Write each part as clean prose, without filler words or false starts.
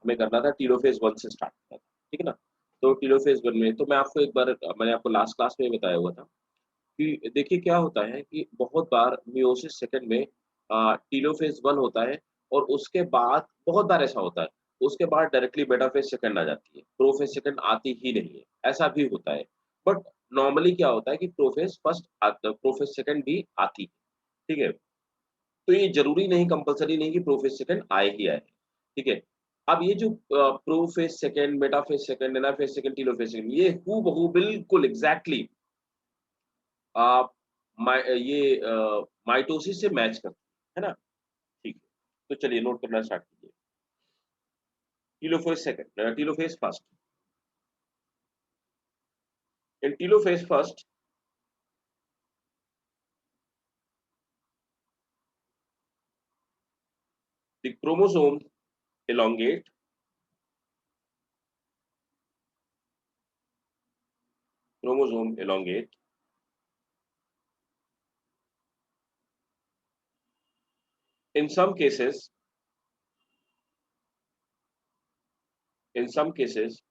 हमें करना था टीलोफेज 1 से स्टार्ट करना था, ठीक है ना? तो टीलोफेज 1 में तो मैं आपको एक बार मैंने आपको लास्ट क्लास में बताया हुआ था कि देखिए क्या होता है कि बहुत बार मियोसिस सेकंड में टीलोफेज 1 होता है और उसके बाद बहुत बार ऐसा होता है, उसके बाद डायरेक्टली मेटाफेज सेकंड आ जाती है, प्रोफेज सेकंड आती ही नहीं है, ऐसा भी होता है। बट नॉर्मली क्या होता है कि प्रोफेज फर्स्ट प्रोफेज सेकंड भी आती है, ठीक है? तो ये ज़रूरी नहीं, कंपल्सरी नहीं कि प्रोफेज सेकंड आए ही आए, ठीक है? अब ये जो prophase second, metaphase second, anaphase second, telophase second ये हूबहू बिल्कुल एग्ज़ैक्टली अ, माइटोसिस से मैच करती है ना? ठीक है। तो चलिए नोट करना स्टार्ट कीजिए। Telophase second telophase first. In telophase first the elongate chromosome elongate in some cases in some cases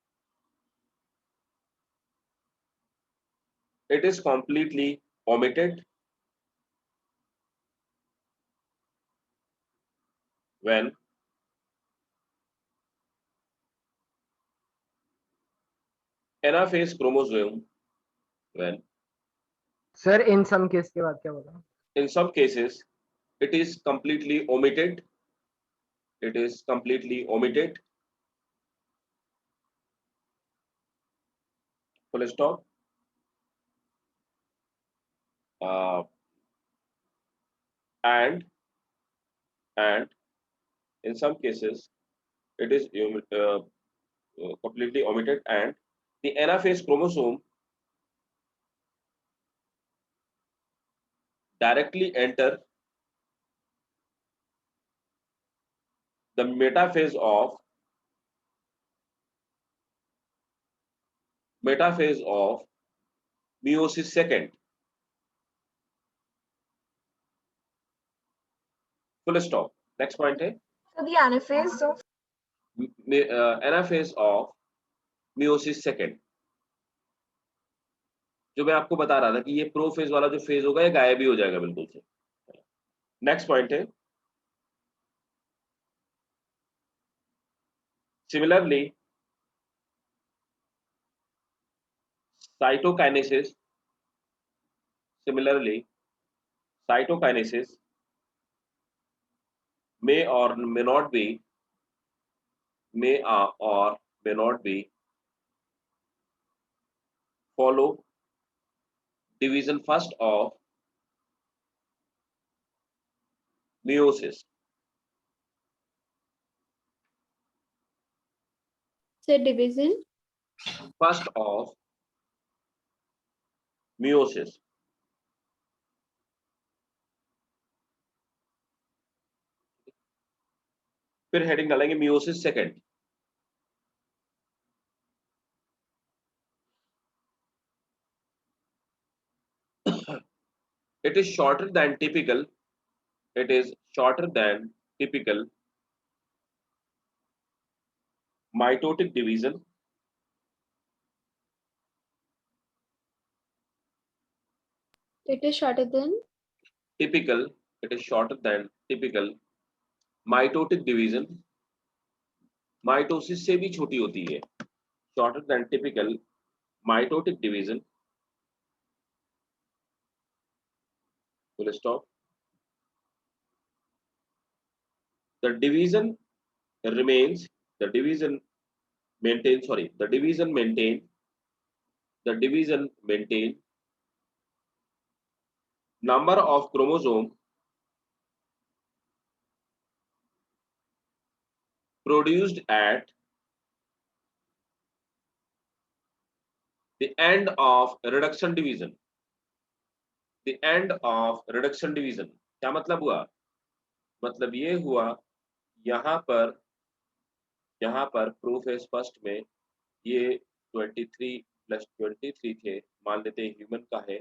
it is completely omitted when anaphase chromosome when sir in some case के बाद क्या बोला? in some cases it is completely omitted full stop uh, and and in some cases it is completely omitted and the anaphase chromosome directly enter the metaphase of meiosis second full stop next point है So the anaphase of anaphase of meiosis second जो मैं आपको बता रहा था कि ये prophase वाला जो फेज होगा ये गायब ही हो जाएगा बिल्कुल से। नेक्स्ट पॉइंट है similarly cytokinesis similarly cytokinesis may or may not be or may not be follow division first of meiosis Sir, division. first of meiosis फिर हेडिंग डालेंगे meiosis second it is shorter than typical mitotic division It is shorter than typical mitotic division mitosis से भी छोटी होती है shorter than typical mitotic division full stop the division remains the division maintain sorry the division number of chromosome produced at the end of reduction division क्या मतलब हुआ मतलब ये हुआ यहाँ पर प्रोफेज फर्स्ट में ये 23 प्लस 23 थे मान लेते हैं ह्यूमन का है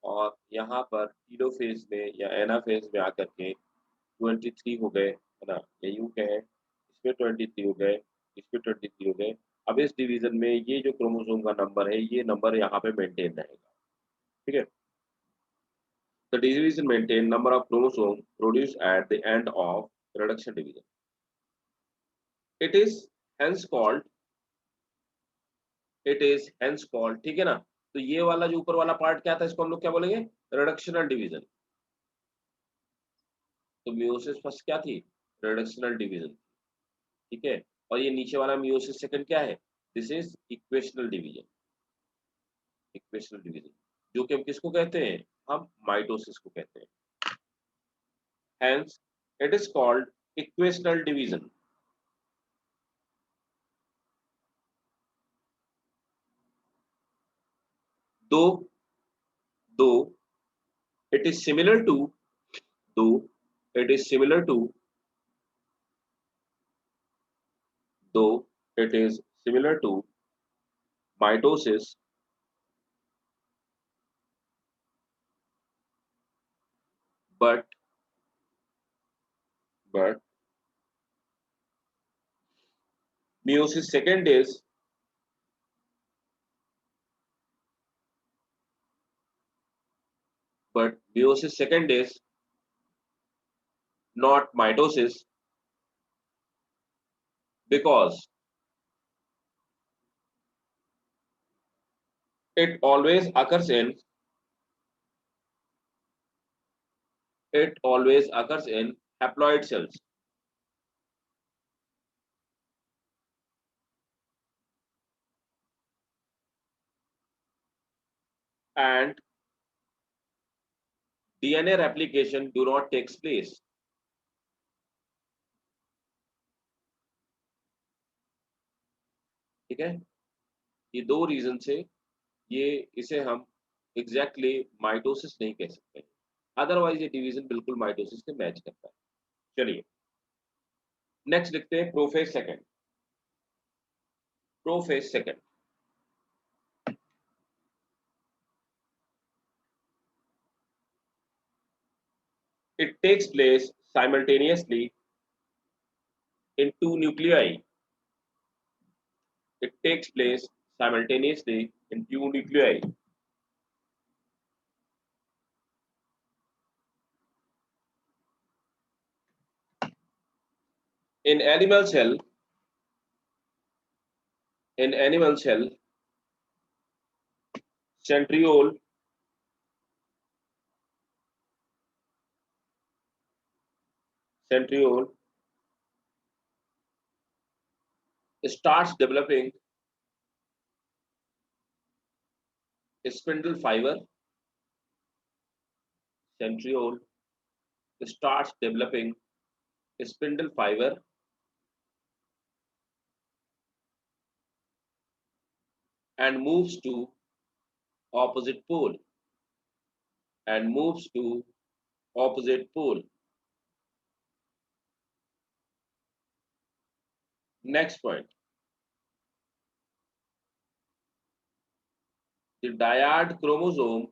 और यहाँ पर टीलोफेज में या एनाफेज में आकर के 23 हो गए है ना या यूं कहें इसमें 23 हो गए इसमें 23 हो गए। अब इस डिवीजन में ये जो क्रोमोसोम का नंबर है, ये नंबर यहाँ पे मेंटेन रहेगा, ठीक है। The division maintain number of chromosome produce at the end of reduction division. It is hence called, it is hence called, ठीक है ना। तो ये वाला जो ऊपर वाला पार्ट क्या था, इसको हम लोग क्या बोलेंगे, रिडक्शनल डिवीजन। तो मियोसिस फर्स्ट क्या थी, रिडक्शनल डिवीजन, ठीक है। और ये नीचे वाला मियोसिस सेकंड क्या है, this is equational division, equational division, जो कि हम किसको कहते हैं, हम माइटोसिस को कहते हैं। Hence it is called equational division. दो दो it is similar to, though it is similar to, though it is similar to mitosis, but but meiosis second is, but meiosis second is not mitosis, because it always occurs in, it always occurs in haploid cells, and DNA replication do not takes place, ठीक है। ये दो reason से ये इसे हम exactly mitosis नहीं कह सकते, अदरवाइज ये डिवीजन बिल्कुल माइटोसिस से मैच करता है। चलिए नेक्स्ट लिखते हैं prophase second. Prophase second, it takes place simultaneously in two nuclei, it takes place simultaneously in two nuclei. In animal cell, in animal cell, centriole centriole starts developing spindle fiber, centriole starts developing spindle fiber and moves to opposite pole, and moves to opposite pole. Next point, the dyad chromosome,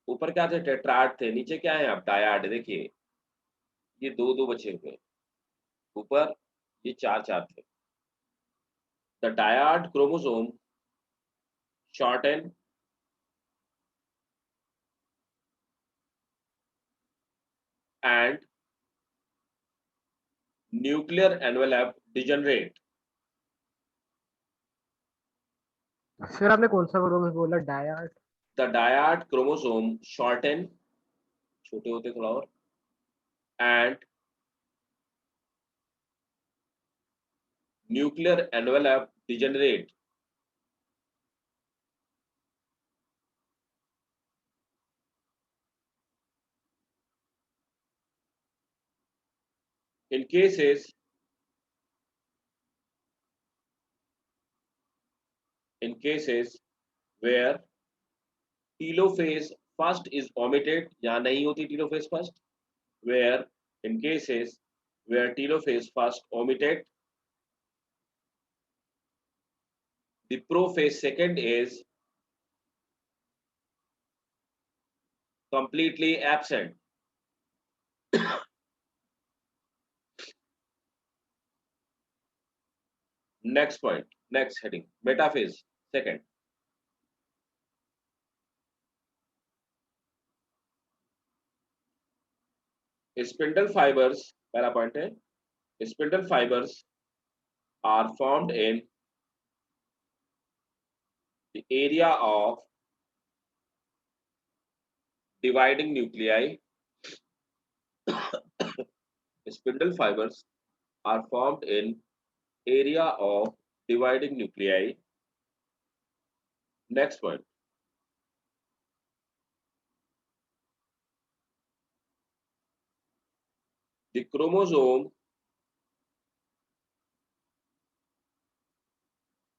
ऊपर क्या थे, tetrad थे, नीचे क्या है अब, dyad. देखिए ये दो दो बचे हुए, ऊपर ये चार चार थे। The dyad chromosome shorten and nuclear envelope degenerate. Sir आपने कौन सा क्रोमोसोम बोला, died? The dyad chromosome shorten, छोटे होते थोड़ा और, and nuclear envelope degenerate. In cases where telophase first is omitted, यहाँ नहीं होती telophase first, where in cases where telophase first omitted, the prophase second is completely absent. Next point, next heading, metaphase second. Spindle fibers, पहला point है, spindle fibers are formed in the area of dividing nuclei. Spindle fibers are formed in area of dividing nuclei. Next point. The chromosome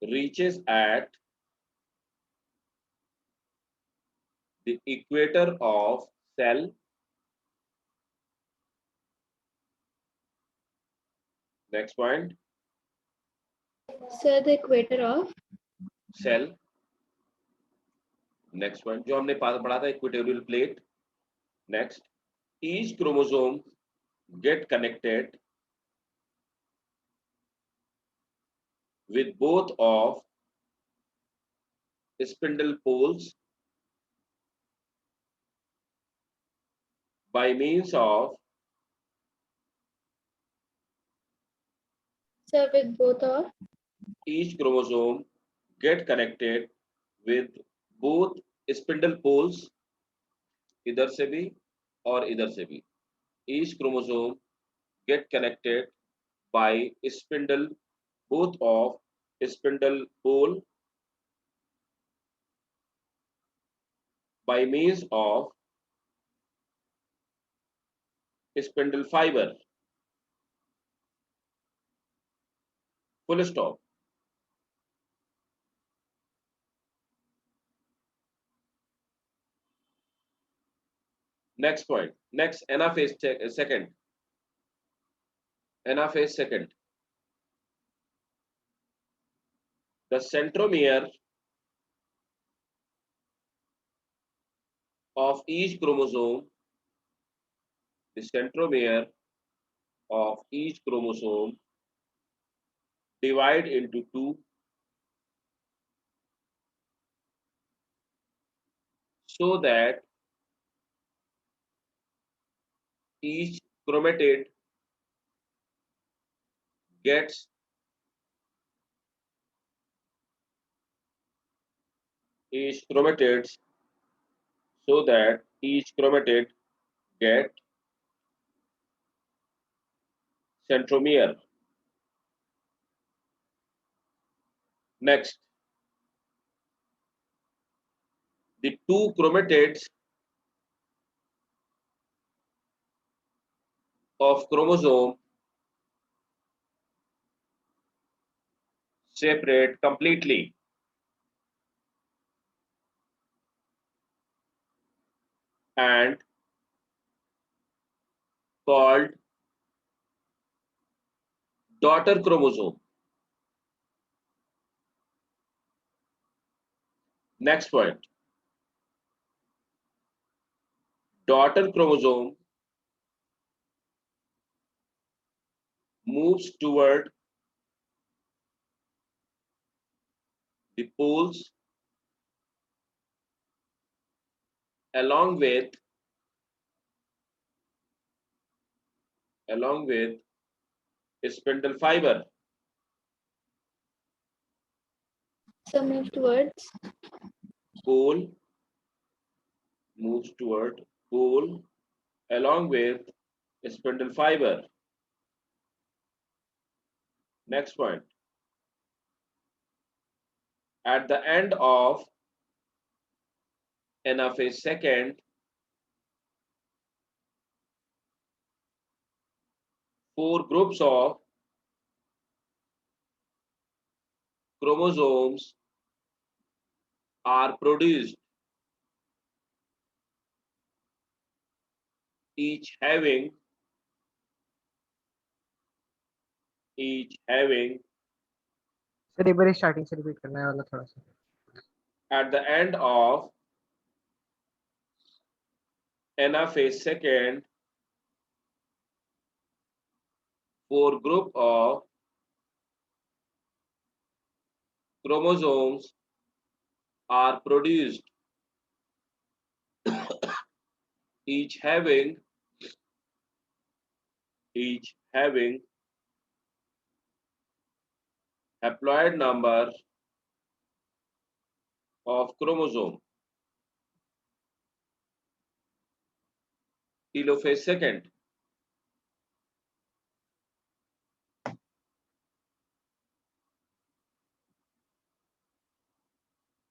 reaches at the equator of cell. Next point. Sir, the equator of Cell. Next point. जो हमने पढ़ा था equatorial plate. Next. Each chromosome get connected with both of spindle poles by means of sir with both of each chromosome get connected with both spindle poles, इधर से भी और इधर से भी. Each chromosome get connected by spindle, both of spindle pole by means of spindle fiber. Full stop. Next point. Next, anaphase second. Anaphase second. The centromere of each chromosome, the centromere of each chromosome divide into two so that each chromatid gets each chromatids so that each chromatid get centromere. Next, the two chromatids of chromosome separate completely and called daughter chromosome. Next point. Daughter chromosome moves toward the poles along with spindle fiber. sir move towards Pole moves toward pole along with spindle fiber. Next point. At the end of anaphase second, four groups of chromosomes are produced, each having sir एक बार starting से repeat करना है वाला थोड़ा सा. at the end of anaphase second, four group of chromosomes are produced, each having haploid number of chromosome. Telophase second.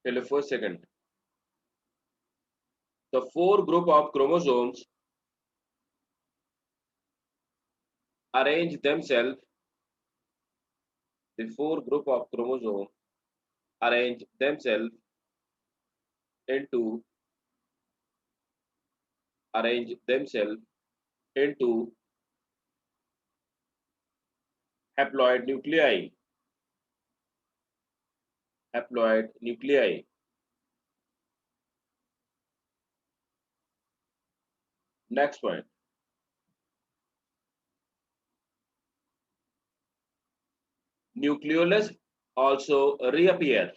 Telophase second. The four group of chromosomes arrange themselves. The four group of chromosomes arrange themselves into haploid nuclei. Next point. Nucleolus also reappear.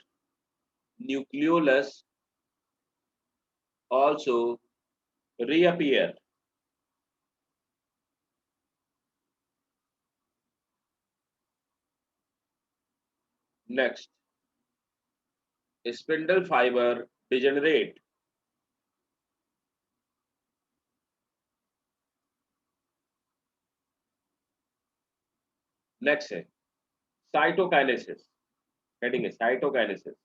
Next, spindle fiber degenerate. Next है cytokinesis. Heading है cytokinesis.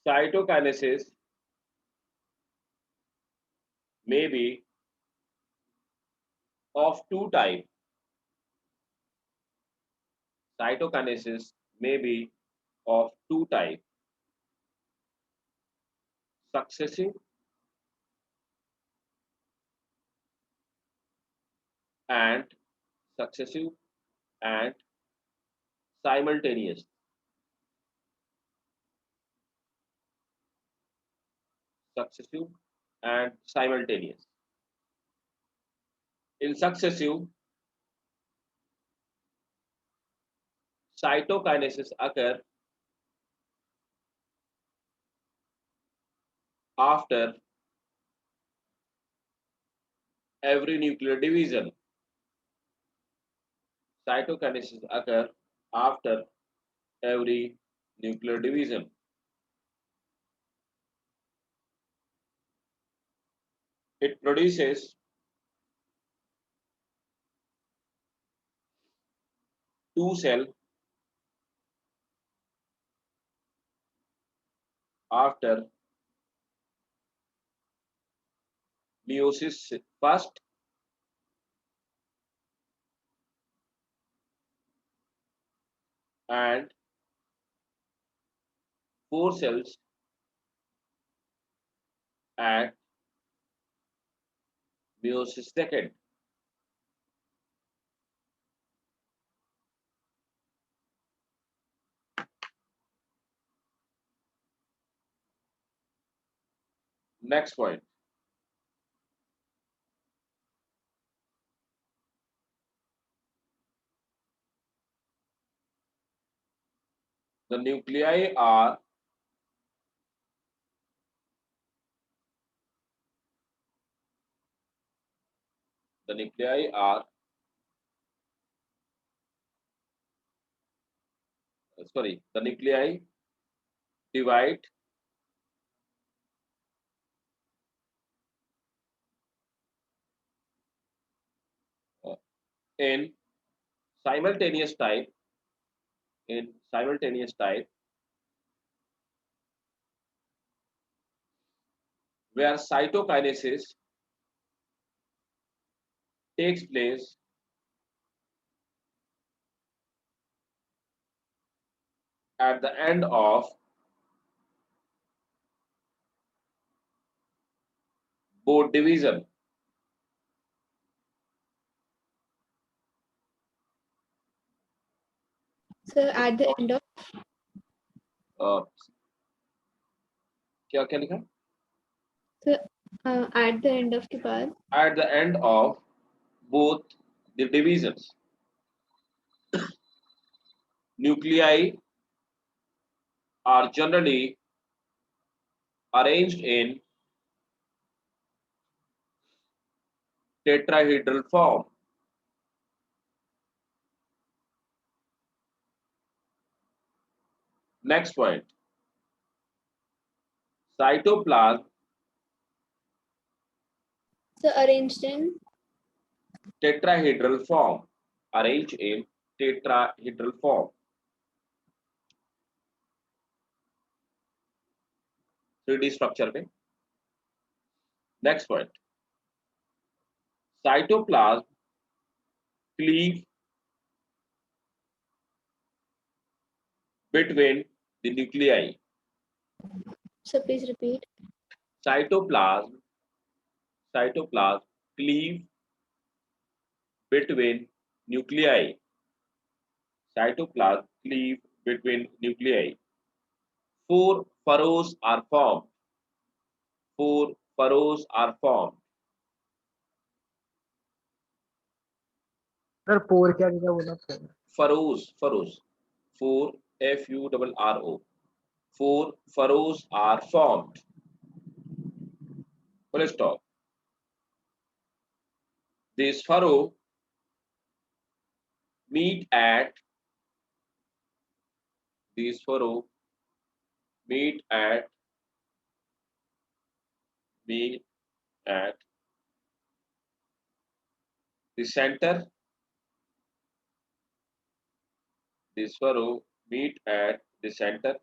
Cytokinesis may be of two types. Cytokinesis may be of two types: successive and simultaneous. Successive and simultaneous. In successive, cytokinesis occur after every nuclear division. Cytokinesis occur after every nuclear division. It produces two cell after meiosis first and four cells at meiosis second. Next point. The nuclei are the nuclei divide in simultaneous type where cytokinesis takes place at the end of both division. Sir, at the end of क्या क्या लिखा? So at the end of the path. At the end of both the divisions. Nuclei are generally arranged in tetrahedral form. Next point. Cytoplasm So arranged in. tetrahedral form. Arranged in tetrahedral form. 3D structure में. Next point. Cytoplasm cleave between the nuclei. So please repeat. Cytoplasm cleave between nuclei. Cytoplasm cleave between nuclei. 4 furrows are formed. 4 furrows are formed. Sir पोर क्या बोला? Furrows. 4 FURRO. 4 furrows are formed. Full stop. This furrow meet at the center. This furrow meet at the center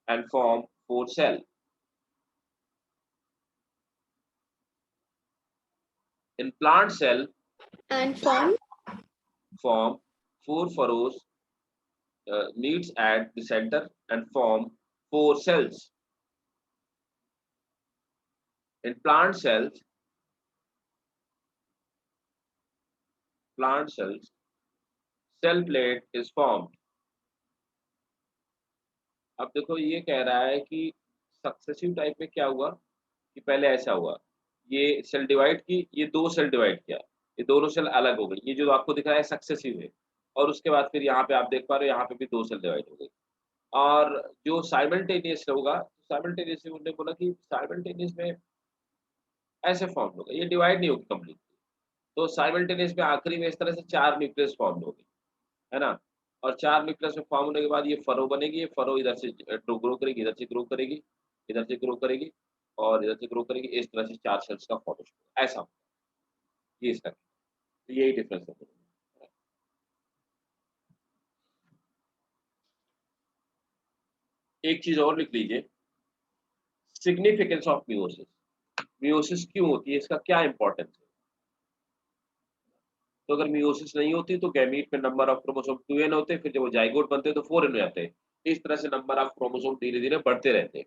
and form 4 cells. In plant cell, And form. 4 furrows meets at the center and form 4 cells. In plant cells, cell plate is formed. अब देखो ये कह रहा है कि successive type में क्या हुआ कि पहले ऐसा हुआ, ये सेल डिवाइड की, ये 2 सेल डिवाइड किया, ये दोनों सेल अलग हो गई, ये जो आपको दिख रहा है सक्सेसिव है, और उसके बाद फिर यहाँ पे आप देख पा रहे हो यहाँ पे भी 2 सेल डिवाइड हो गई। और जो साइमल्टेनियस होगा, साइमल्टेनियस उन्होंने बोला कि साइमल्टेनियस में ऐसे फॉर्म होगा, ये डिवाइड नहीं होगी कंप्लीटली। तो साइमल्टेनियस में आखिरी में इस तरह से 4 न्यूक्लियस फॉर्म होगी, है ना? और 4 न्यूक्लियस में फॉर्म होने के बाद ये फरो बनेगी, ये फरो इधर से ग्रो करेगी, इधर से ग्रो करेगी, इधर से ग्रो करेगी और इधर से ग्रो करेगी, इस तरह से 4 सेल्स का फॉर्मेशन होगा, ऐसा होगा। ये इसका, तो यही डिफरेंस है। एक चीज और लिख लीजिए, सिग्निफिकेंस ऑफ मियोसिस। मियोसिस क्यों होती है, इसका क्या इंपॉर्टेंस है? तो अगर मियोसिस नहीं होती तो गैमीट में नंबर ऑफ क्रोमोसोम 2n होते, फिर जब वो जाइगोट बनते तो 4n हो जाते। इस तरह से नंबर ऑफ क्रोमोसोम धीरे-धीरे बढ़ते रहते।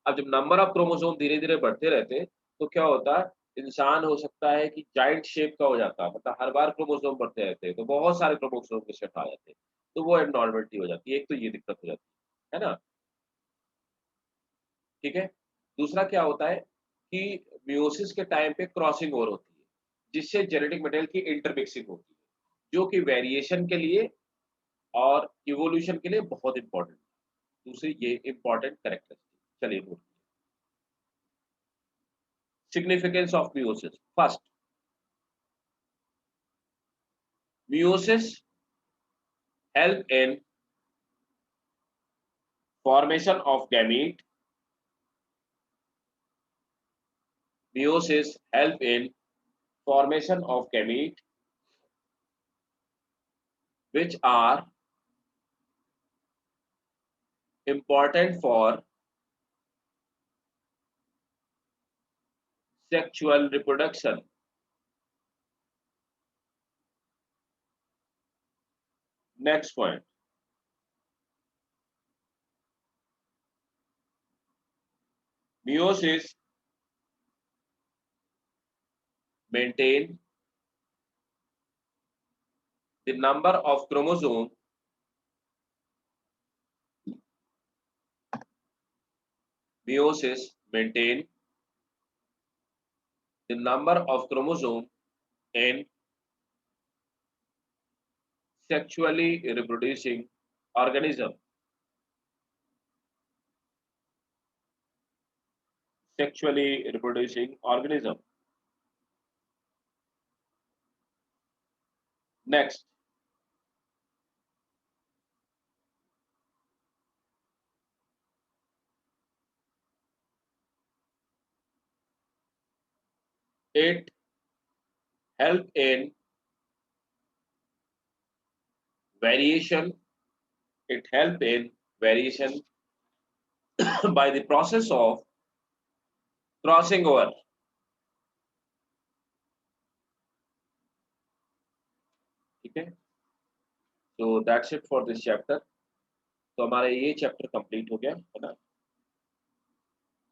अब जब नंबर ऑफ क्रोमोसोम धीरे-धीरे बढ़ते रहते तो क्या होता है, इंसान हो सकता है कि जायंट शेप का हो जाता, मतलब हर बार क्रोमोसोम बढ़ते रहते हैं, तो बहुत सारे क्रोमोसोम के सेट आ जाते हैं, तो वो एब्नॉर्मलिटी हो जाती है। एक तो ये दिक्कत हो जाती है ना? ठीक है। दूसरा क्या होता है कि मियोसिस के टाइम पे क्रॉसिंग ओवर होती है, जिससे जेनेटिक मटेरियल की इंटरमिक्सिंग होती है, जो कि वेरिएशन के लिए और इवोल्यूशन के लिए बहुत इंपॉर्टेंट है। दूसरी ये इंपॉर्टेंट कैरेक्टरिस्टिक। चलिए note significance of meiosis. First, meiosis help in formation of gamete. Meiosis help in formation of gamete, which are important for sexual reproduction. Next point. Meiosis maintain the number of chromosomes meiosis maintain the number of chromosome in sexually reproducing organism. Sexually reproducing organism. Next, it help in variation. It help in variation by the process of crossing over. ठीक है, so that's it for this chapter. तो हमारा ये chapter complete हो गया है ना.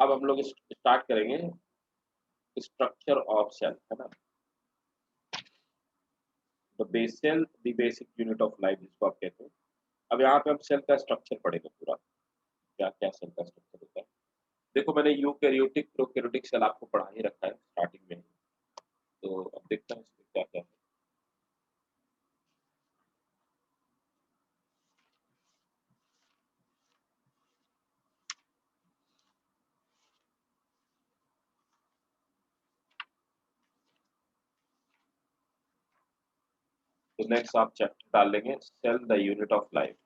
अब हम लोग स्टार्ट करेंगे स्ट्रक्चर ऑफ सेल, है ना. The base cell, the basic unit of life जिसको आप कहते हैं. अब यहाँ पे हम सेल का स्ट्रक्चर पढ़ेंगे पूरा, क्या क्या सेल का स्ट्रक्चर होता है. देखो मैंने यूकैरियोटिक प्रोकैरियोटिक सेल आपको पढ़ा ही रखा है स्टार्टिंग में, तो अब देखते हैं इसमें क्या क्या है. तो नेक्स्ट आप चैप्टर डाल लेंगे cell the unit of life.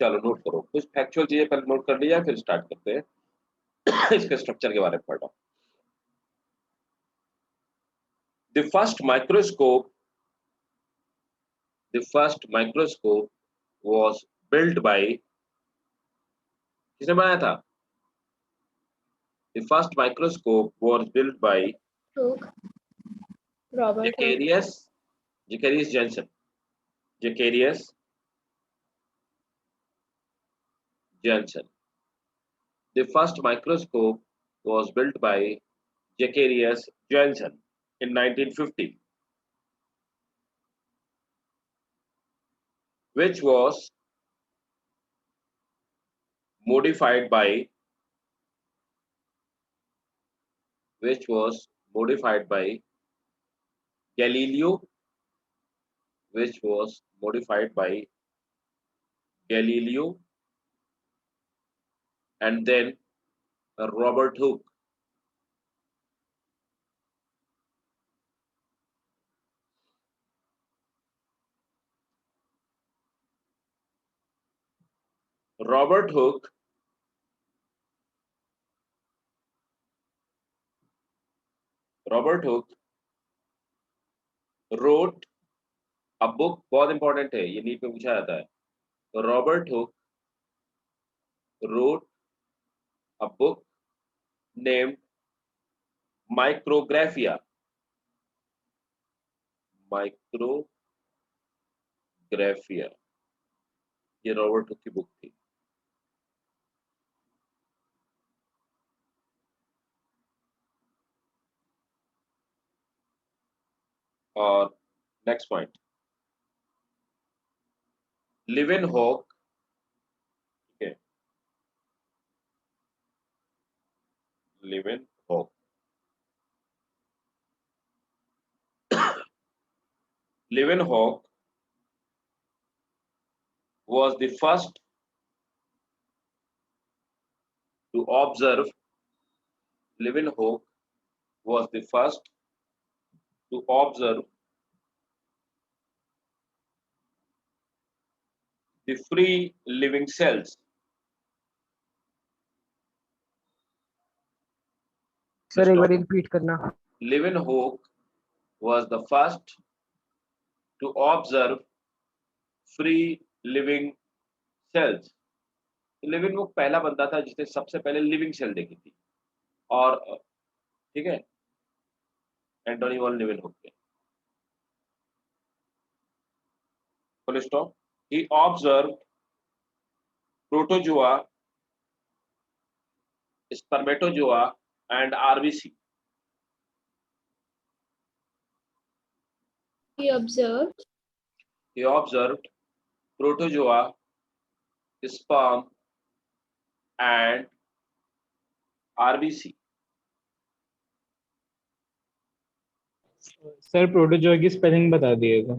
चलो नोट करो, कुछ फैक्चुअल चीजें पहले नोट कर लिया फिर स्टार्ट करते हैं इसके स्ट्रक्चर के बारे में पढ़ना. The first microscope was built by, किसने बनाया था? The first microscope was built by Hooke. Robert Hooke. Zacharias Janssen. Zacharias Janssen. The first microscope was built by Zacharias Janssen in 1950, which was modified by Galileo, and then Robert Hooke. Robert Hooke wrote a book, बहुत important है ये, NEET में पूछा जाता है. तो Robert Hooke wrote a book named Micrographia. ये Robert Hooke की बुक थी. और नेक्स्ट पॉइंट, लिवेनहॉक, ठीक है, Leeuwenhoek was the first to observe. Leeuwenhoek was the first to observe the free living cells. Sir एक बार रिपीट करना। Leeuwenhoek was the first to observe free living cells. लेवेनहुक पहला बंदा था जिसने सबसे पहले लिविंग सेल देखी थी, और ठीक है, एंटोनी वॉन लेवेनहुक ने। Full stop. He observed protozoa, spermatozoa and RBC. He observed protozoa, sperm and RBC. Sir protozoa की स्पेलिंग बता दिएगा।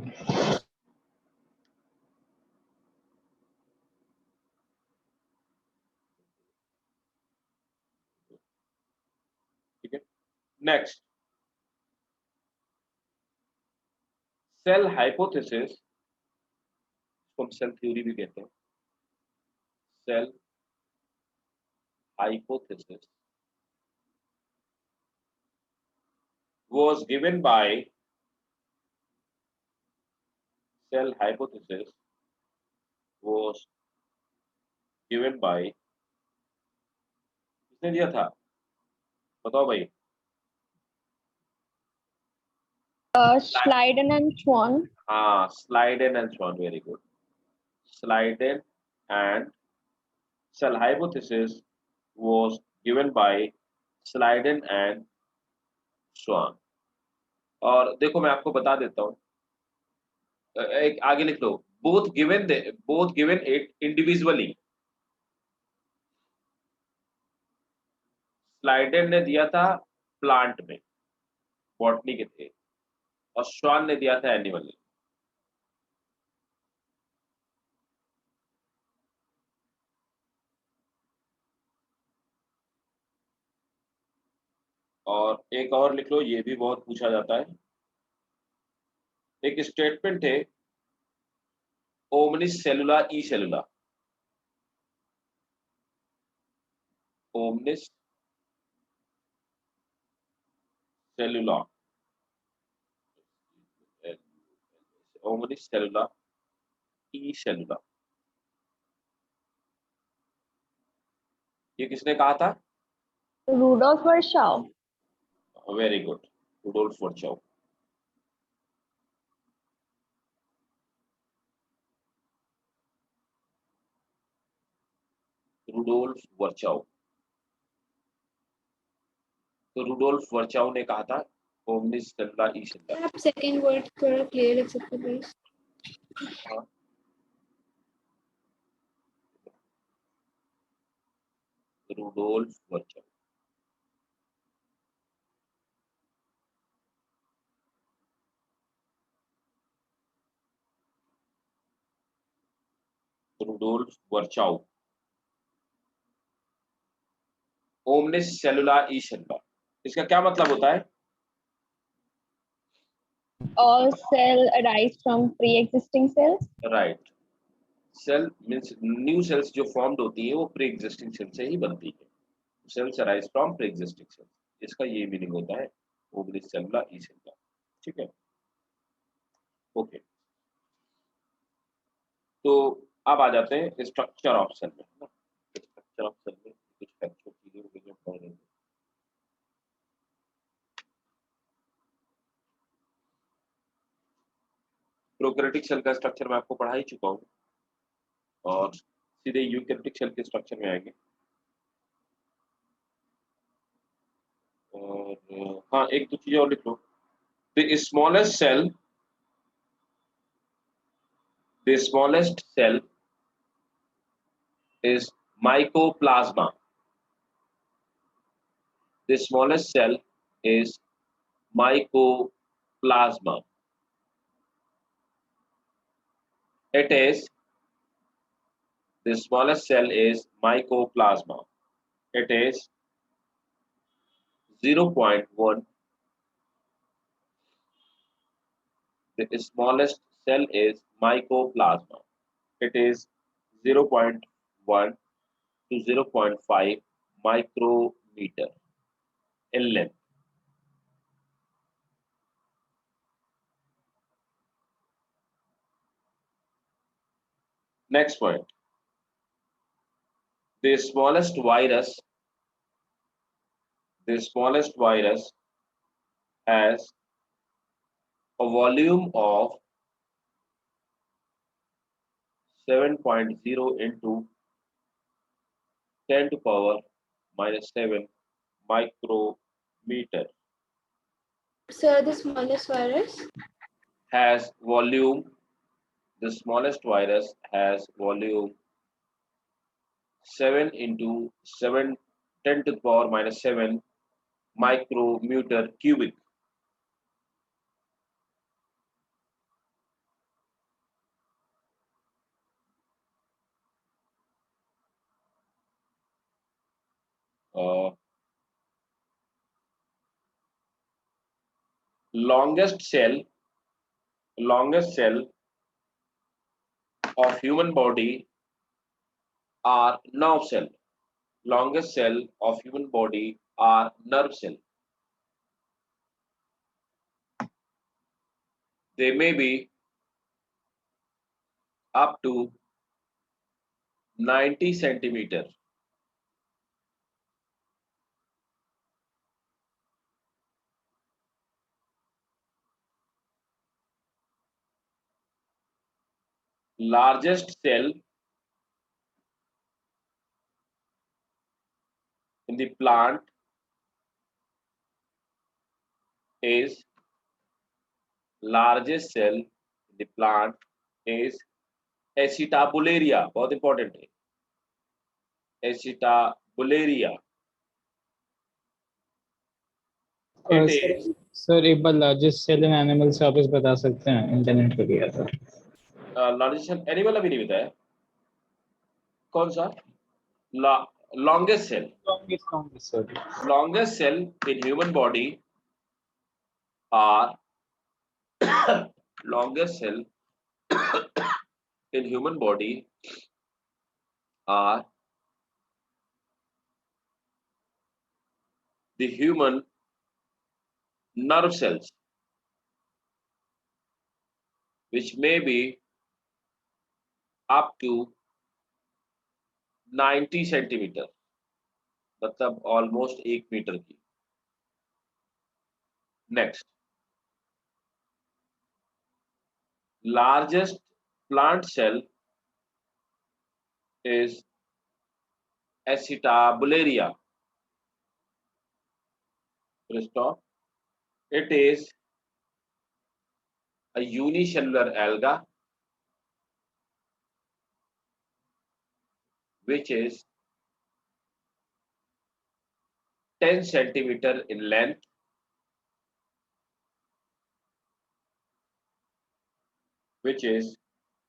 ठीक है, नेक्स्ट, सेल हाइपोथेसिस, हम सेल थ्योरी भी कहते हैं। Cell hypothesis was given by cell hypothesis was given by, किसने दिया था, बताओ भाई। Schleiden and Schwann. हाँ, Schleiden and Schwann, very good. Schleiden and cell hypothesis was given by Schleiden and Schwann. और देखो मैं आपको बता देता हूँ, एक आगे लिख लो, both given it individually. Schleiden ने दिया था प्लांट में, बॉटनी के थे, और श्वान ने दिया था एनिमल में। और एक और लिख लो, ये भी बहुत पूछा जाता है, एक स्टेटमेंट है ओमनिस सेलुला ई सेलुला। ओमनिस सेलुला, ओमनिस सेलुला ई सेलुला, ये किसने कहा था? Rudolf Virchow. Very good, Rudolf Virchow. Rudolf Virchow, तो रुडोल्फ वर्चाउ ने कहा था ओमनिस सेलुला ई सेलुला। आप सेकंड वर्ड थोड़ा क्लियर लिख सकते please? Rudolf Virchow, Rudolf वर्चाउ, omnis सेलुला ई सेलुला, इसका क्या मतलब होता है? All cell arise from pre-existing cells. Right, cell means new cells जो फॉर्म्ड होती है वो प्री एग्जिस्टिंग सेल से ही बनती है। Cells arise from pre existing cells, इसका ये मीनिंग होता है ओमनिस सेलुला ई सेलुला। ठीक है, ओके। तो अब आ जाते हैं स्ट्रक्चर ऑफ सेल में, है ना। स्ट्रक्चर ऑफ सेल में कुछ फैक्चुअल चीजें जो पढ़ रहे हैं। प्रोकैरियोटिक सेल का स्ट्रक्चर मैं आपको पढ़ा ही चुका हूँ, और सीधे यूकैरियोटिक सेल के स्ट्रक्चर में आएंगे। और हाँ, एक दो चीजें और लिख लो। The smallest cell is mycoplasma. The smallest cell is mycoplasma. The smallest cell is mycoplasma. It is 0.1. The smallest cell is mycoplasma. It is 0.1 to 0.5 micrometer in length. Next point, the smallest virus has a volume of 7.0 into 10 to power minus 7 micrometer. Sir, the smallest virus? Has volume, the smallest virus has volume 7 into 7 10 to the power minus 7 micrometer cubic. Uh, longest cell of human body are nerve cell. Longest cell of human body are nerve cell. They may be up to 90 centimeter. Largest cell in the plant is acetabularia. बहुत important है, acetabularia. It is sir एक बार largest cell in animal से वापस बता सकते हैं, internet पे गया था। लार्जेस्ट एनिमल अभी नहीं बताया, कौन सा? Longest cell. Longest cell in human body are longest cell in human body are the human nerve cells, which may be up to 90 centimeter, मतलब almost 1 मीटर की. Next, largest plant cell is acetabularia. Stop. It is a unicellular alga which is 10 centimeter in length, which is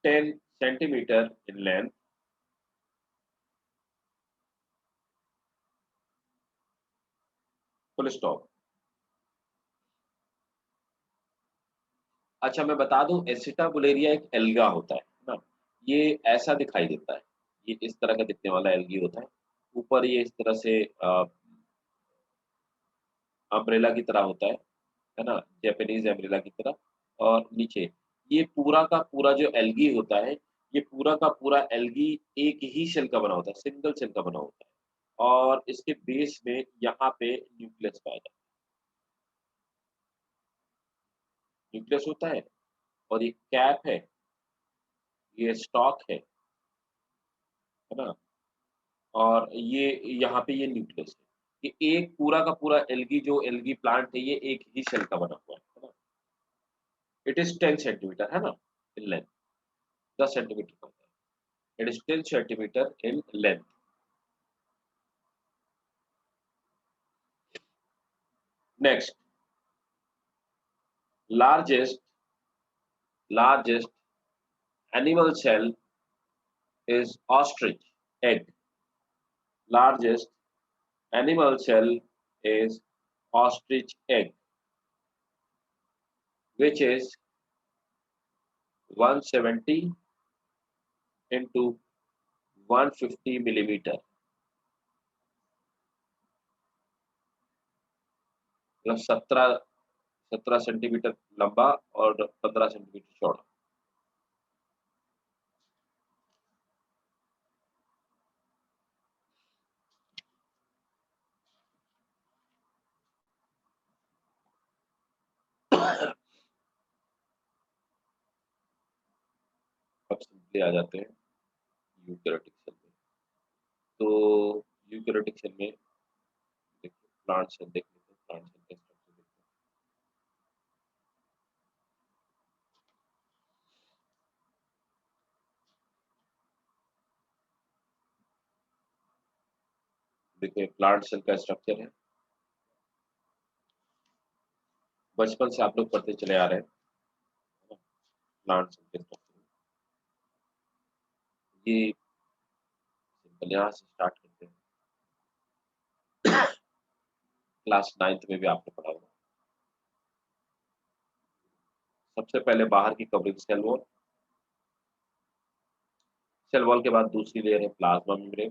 10 centimeter in length, full stop. अच्छा मैं बता दूं, एसिटाबुलेरिया एक alga होता है ना, ये ऐसा दिखाई देता है, ये इस तरह का दिखने वाला एल्गी होता है, ऊपर ये इस तरह से अम्ब्रेला की तरह होता है ना, जापानीज अम्ब्रेला की तरह, और नीचे ये पूरा का पूरा जो एल्गी होता है, ये पूरा का पूरा एल्गी एक ही सेल का बना होता है, सिंगल सेल का बना होता है, और इसके बेस में यहाँ पे न्यूक्लियस पाया जाता है, न्यूक्लियस होता है, और ये कैप है, ये स्टॉक है ना, और ये यहाँ पे ये न्यूक्लियस है, ये एक पूरा का पूरा एल्गी जो एल्गी प्लांट है, ये एक ही सेल का बना हुआ है ना. इट इज 10 सेंटीमीटर है ना इन लेंथ, 10 सेंटीमीटर का होता है, it is 10 centimetre in length. Next, largest animal cell is ostrich egg. Largest animal cell is ostrich egg, which is 170 into 150 millimetre, मतलब 17 सेंटीमीटर लंबा और 15 सेंटीमीटर चौड़ा। अब सिंपली आ जाते हैं यूकेरियोटिक सेल में। तो यूकेरियोटिक सेल में देखिए प्लांट सेल देख लेते हैं, प्लांट सेल का स्ट्रक्चर देखते हैं। देखिए प्लांट सेल का स्ट्रक्चर है, बचपन से आप लोग पढ़ते चले आ रहे हैं प्लांट सेल के स्ट्रक्चर। ये सिंपल यहाँ से स्टार्ट करते हैं। क्लास 9th में भी आपने पढ़ा होगा। सबसे पहले बाहर की covering cell wall, cell wall के बाद दूसरी लेयर है प्लाज्मा मेम्ब्रेन।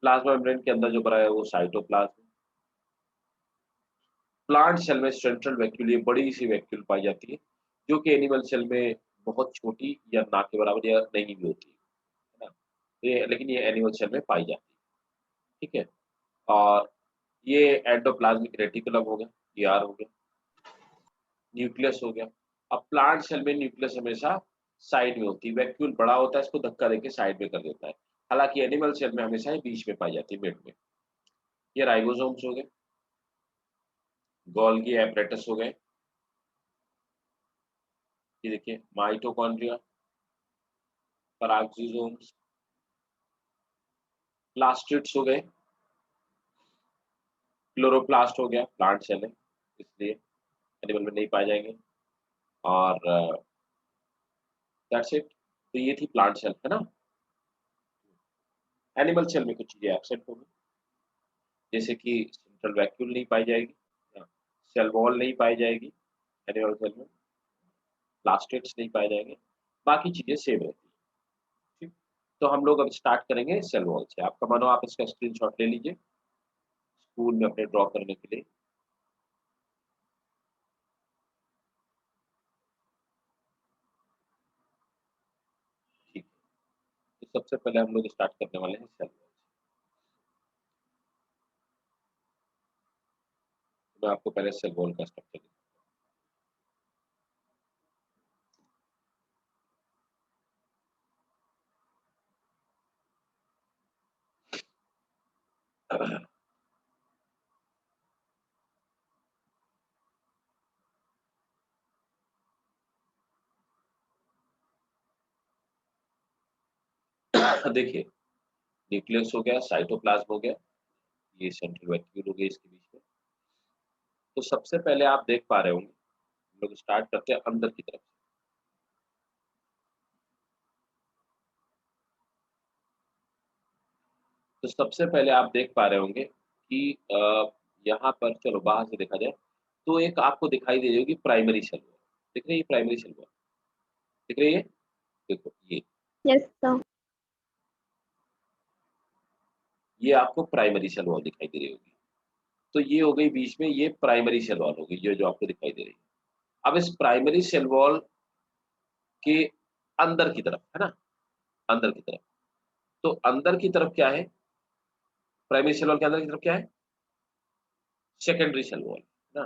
प्लाज्मा मेम्ब्रेन के अंदर जो बना है वो साइटोप्लाज्म। प्लांट सेल में सेंट्रल वैक्यूल, ये बड़ी सी वैक्यूल पाई जाती है जो कि एनिमल सेल में बहुत छोटी या ना के बराबर या नहीं भी होती है ना। ये लेकिन ये एनिमल सेल में पाई जाती है, ठीक है। और ये एंडोप्लाज्मिक रेटिकुलम हो गया, ER हो गया, न्यूक्लियस हो गया। अब प्लांट सेल में न्यूक्लियस हमेशा साइड में होती है, वैक्यूल बड़ा होता है, इसको धक्का देके साइड में कर देता है। हालांकि एनिमल सेल में हमेशा ही बीच में पाई जाती है, मिड में। ये राइबोसोम्स हो गए, गोल्गी एपरेटस हो गए, ये देखिए माइटोकॉन्ड्रिया, पराक्सीसोम्स, प्लास्टिड्स हो गए, क्लोरोप्लास्ट हो गया, प्लांट सेल है इसलिए एनिमल में नहीं पाए जाएंगे। और दैट्स इट। तो ये थी प्लांट सेल, है ना। एनिमल सेल में कुछ चीजें एब्सेंट होंगी, जैसे कि सेंट्रल वैक्यूल नहीं पाई जाएगी, सेल वॉल नहीं पाई जाएगी एनिमल सेल में, प्लास्टिड्स नहीं पाए जाएंगे, बाकी चीजें सेम रहती है, ठीक। तो हम लोग अब स्टार्ट करेंगे सेल वॉल से। आपका मानो आप इसका स्क्रीनशॉट ले लीजिए स्कूल में अपने ड्रॉ करने के लिए। ठीक है, तो सबसे पहले हम लोग स्टार्ट करने वाले हैं सेल वॉल। मैं आपको पहले सेल वॉल का स्ट्रक्चर देखिए न्यूक्लियस हो गया, साइटोप्लाज्म हो गया, ये सेंट्रल वैक्यूल हो गया इसके बीच में। तो सबसे पहले आप देख पा रहे होंगे हम लोग स्टार्ट करते हैं अंदर की तरफ। तो सबसे पहले आप देख पा रहे होंगे कि यहाँ पर चलो बाहर से देखा जाए तो एक आपको दिखाई दे रही होगी प्राइमरी सेल वॉल। दिख रही है प्राइमरी सेल वॉल, दिख रही है, देखो Yes, sir. ये आपको प्राइमरी सेल वॉल दिखाई दे रही होगी। तो ये हो गई बीच में, ये प्राइमरी सेल वॉल होगी, ये जो आपको दिखाई दे रही है। अब इस प्राइमरी सेल वॉल के अंदर की तरफ, है ना, अंदर की तरफ, तो अंदर की तरफ क्या है, प्राइमरी सेल वॉल के अंदर की तरफ क्या है, सेकेंडरी सेल वॉल, है ना।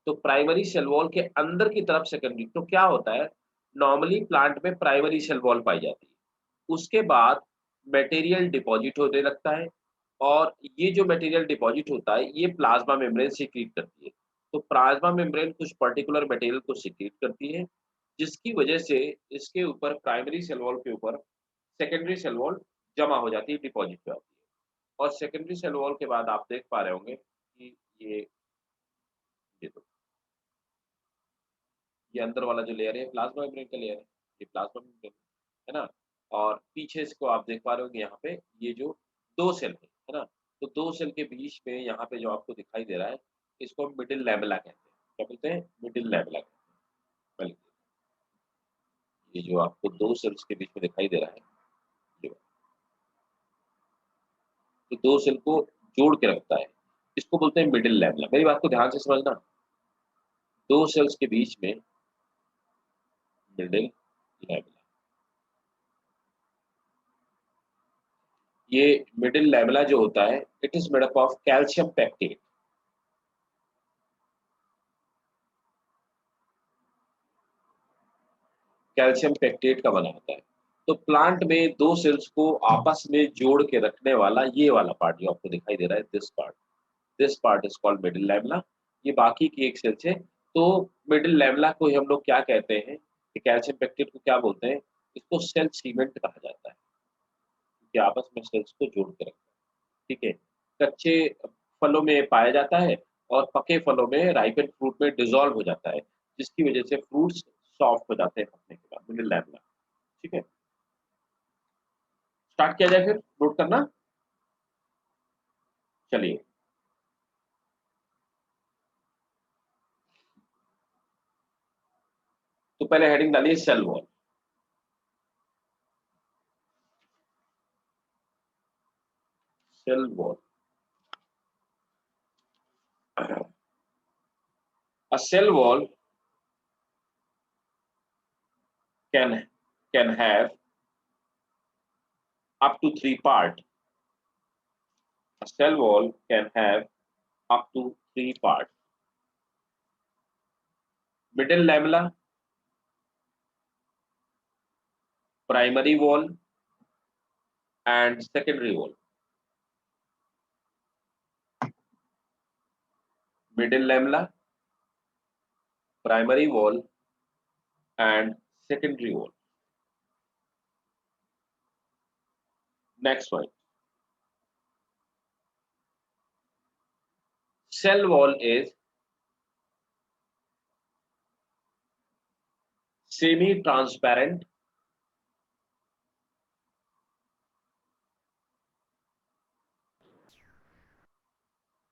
तो प्राइमरी सेल वॉल के अंदर की तरफ सेकेंडरी, तो क्या होता है, नॉर्मली प्लांट में प्राइमरी सेल वॉल पाई जाती है, उसके बाद मटेरियल डिपॉजिट होने लगता है, और ये जो मटेरियल डिपॉजिट होता है ये प्लाज्मा मेम्ब्रेन सीक्रेट करती है। तो प्लाज्मा मेम्ब्रेन कुछ पर्टिकुलर मटेरियल को सीक्रेट करती है, जिसकी वजह से इसके ऊपर प्राइमरी सेल वॉल के ऊपर सेकेंडरी सेल वॉल जमा हो जाती है, डिपॉजिट हो जाती है। और सेकेंडरी सेल वॉल के बाद आप देख पा रहे होंगे कि ये तो ये अंदर वाला जो लेयर है प्लाज्मा मेम्ब्रेन का लेयर है, ये प्लाज्मा मेम्ब्रेन है ना। और पीछे इसको आप देख पा रहे होंगे यहाँ पे ये जो दो सेल है ना, तो दो सेल के बीच में यहाँ पे जो आपको दिखाई दे रहा है इसको मिडिल लैमेला कहते हैं। क्या बोलते हैं, मिडिल लैमेला कहते हैं। ये जो आपको दो सेल्स के बीच में दिखाई दे रहा है, ये तो दो सेल को जोड़ के रखता है, इसको बोलते हैं मिडिल लैमेला। मेरी बात को ध्यान से समझना, दो सेल्स के बीच में मिडिल लैमेला। ये मिडिल लैमेला जो होता है, it is made up of calcium pectate. Calcium pectate का बना होता है। तो प्लांट में दो सेल्स को आपस में जोड़ के रखने वाला ये वाला पार्ट जो आपको दिखाई दे रहा है, this part is called middle lamella. ये बाकी की एक सेल्स है। तो मिडिल लैमेला को ही हम लोग क्या कहते हैं, कैल्शियम पैक्टेट को क्या बोलते हैं, इसको सेल सीमेंट कहा जाता है, कि आपस में सेल्स को जोड़ के रखता है। ठीक है, कच्चे फलों में पाया जाता है और पके फलों में, राइपेन फ्रूट में डिसॉल्व हो जाता है, जिसकी वजह से फ्रूट्स सॉफ्ट हो जाते हैं पकने के बाद, मिडिल लैमेला। ठीक है, स्टार्ट किया जाए फिर, नोट करना। चलिए, तो पहले हेडिंग डालिए cell wall. Cell wall, a cell wall can have up to three parts. A cell wall can have up to three parts. Middle lamella, primary wall, and secondary wall. Middle lamella, primary wall, and secondary wall. Next one. Cell wall is semi-transparent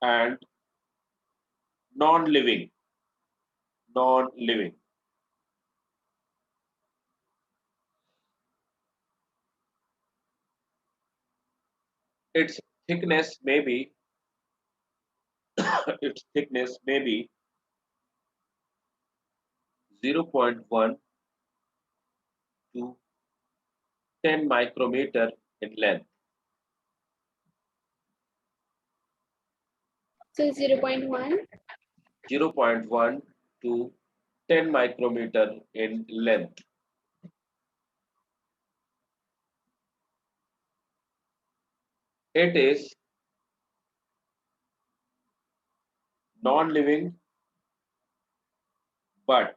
and non-living. Its thickness may be its thickness may be 0.1 to 10 micrometer in length. So 0.1. 0.1 to 10 micrometer in length. It is non-living but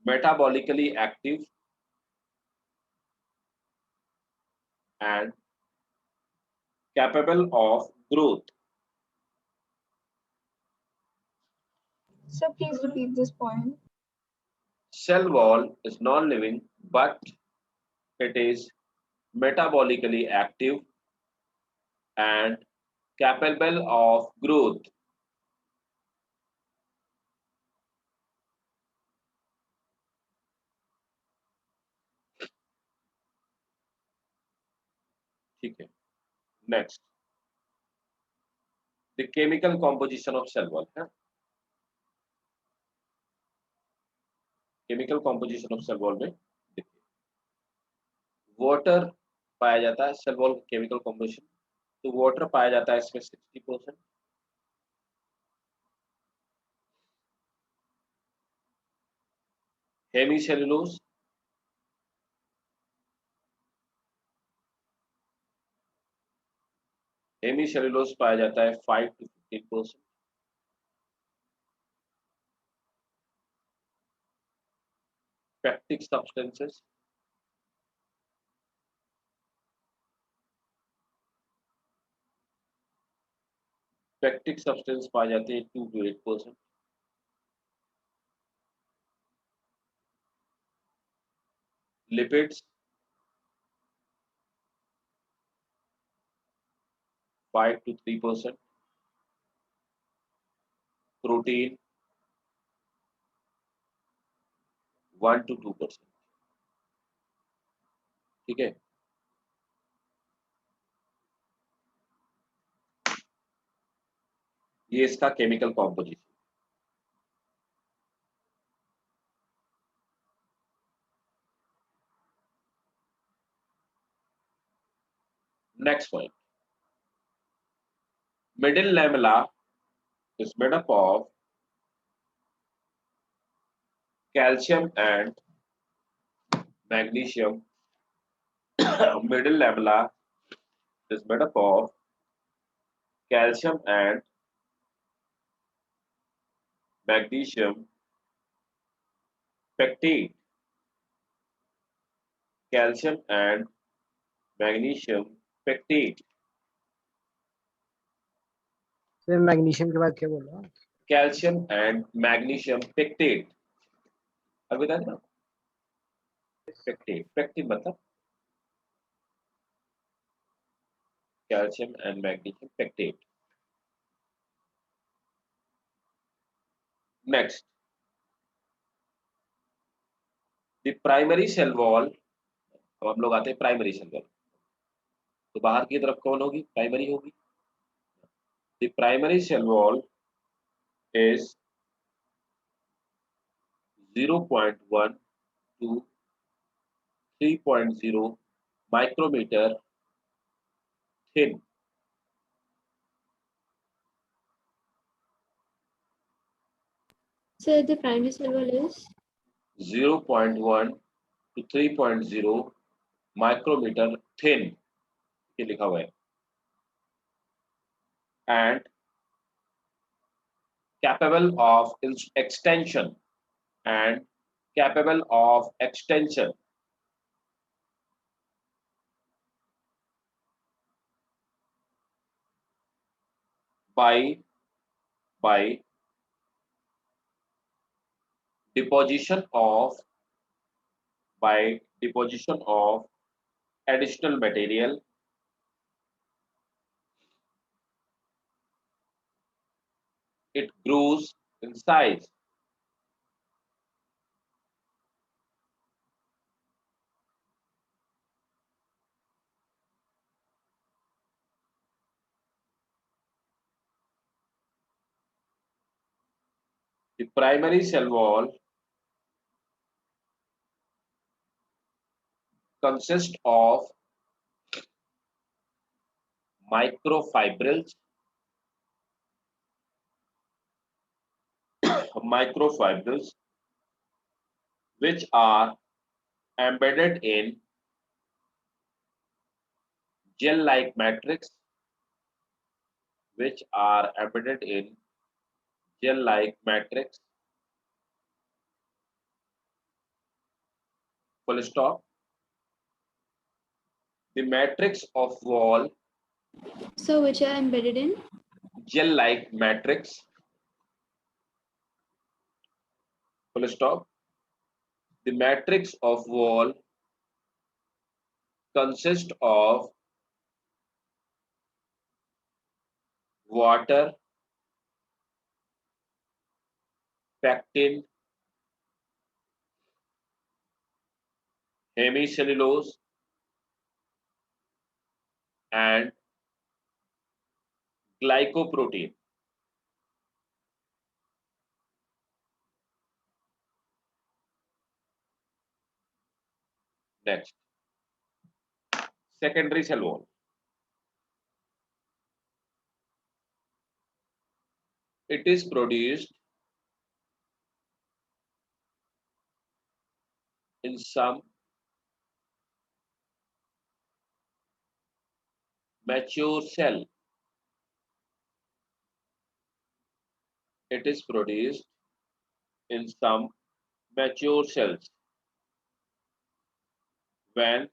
metabolically active and capable of growth. So please repeat this point. Cell wall is non-living but it is metabolically active and capable of growth. ठीक है, next, the chemical composition of cell wall है। Chemical composition of cell wall में देखिए, water पाया जाता है cell wall chemical composition. तो water पाया जाता है इसमें 60%, हेमीसेलुलोज पाया जाता है 5 to 15%, पैक्टिक सब्सटेंसेस पाए जाते हैं 2 to 8%, lipids 5 to 3%, protein 1 to 2%। ठीक है, ये इसका chemical composition. Next point, middle lamella is made up of calcium and magnesium. Middle lamella is made up of calcium and magnesium pectate. Calcium and magnesium pectate. फिर magnesium के बाद क्या बोल रहा हूँ? Calcium and magnesium pectate. अभी बता देना। Pectate. Pectate मतलब calcium and magnesium pectate. Next, the primary cell wall. अब हम लोग आते हैं प्राइमरी सेल वॉल। तो बाहर की तरफ कौन होगी? प्राइमरी होगी। The primary cell wall is 0.1 to 3.0 micrometer thin. Sir, the primary cell wall is 0.1 to 3.0 micrometer thin. ये लिखा हुआ है। And capable of extension and capable of extension. By deposition of additional material it grows in size. The primary cell wall consists of microfibrils which are embedded in gel-like matrix full stop. The matrix of wall so which are embedded in gel-like matrix full stop. The matrix of wall consists of water, pectin, hemicellulose, and glycoprotein. Next, secondary cell wall. It is produced in some mature cell. It is produced in some mature cells when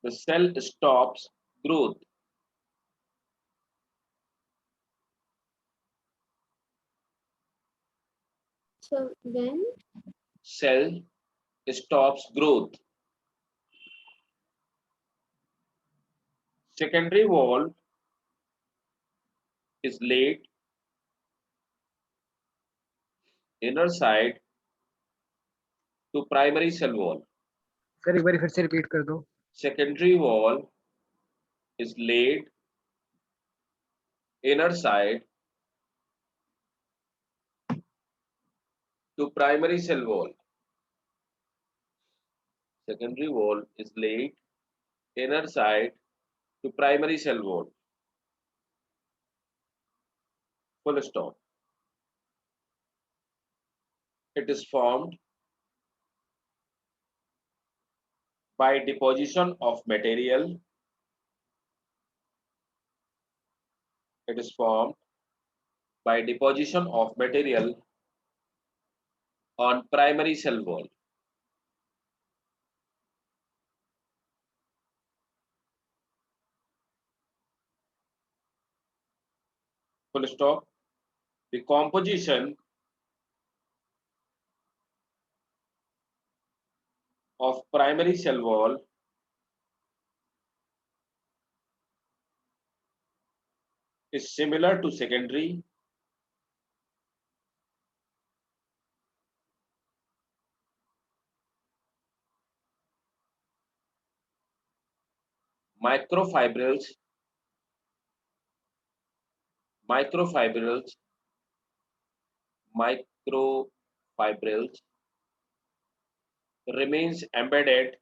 the cell stops growth. so when Cell stops growth. Secondary wall is laid inner side to primary cell wall. Sir एक बार फिर से repeat कर दो। Secondary wall is laid inner side to primary cell wall. Secondary wall is laid inner side to primary cell wall. Full stop. It is formed by deposition of material. It is formed by deposition of material on primary cell wall. Full stop. The composition of primary cell wall is similar to secondary. Microfibrils remains embedded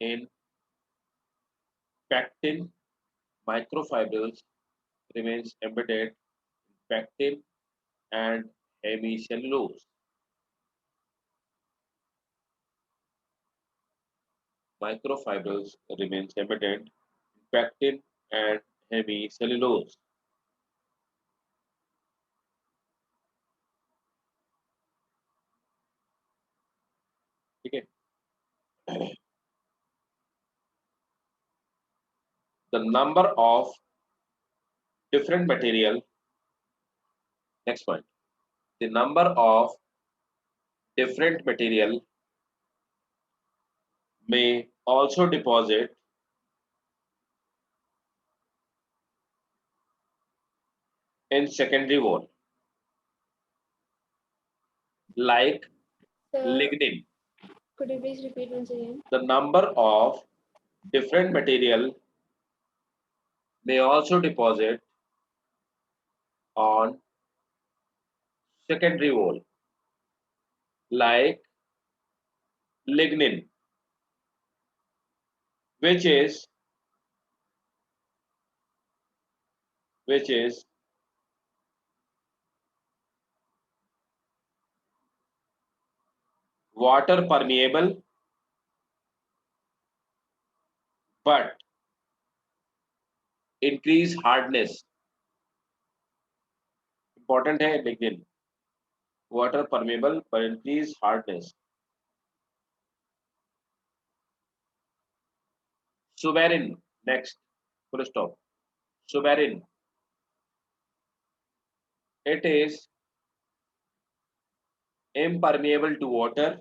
in pectin. Microfibrils remains embedded in pectin and hemicellulose. Microfibrils remains embedded in pectin and hemicellulose. ठीक है. The number of different material. Next point. The number of different material may also deposit in secondary wall, like Sir, lignin. could you please repeat once again? The number of different material may also deposit on secondary wall, like lignin, which is water permeable but increase hardness. Important है lignin, water permeable but increase hardness. Suberin, next, full stop. Suberin, it is impermeable to water,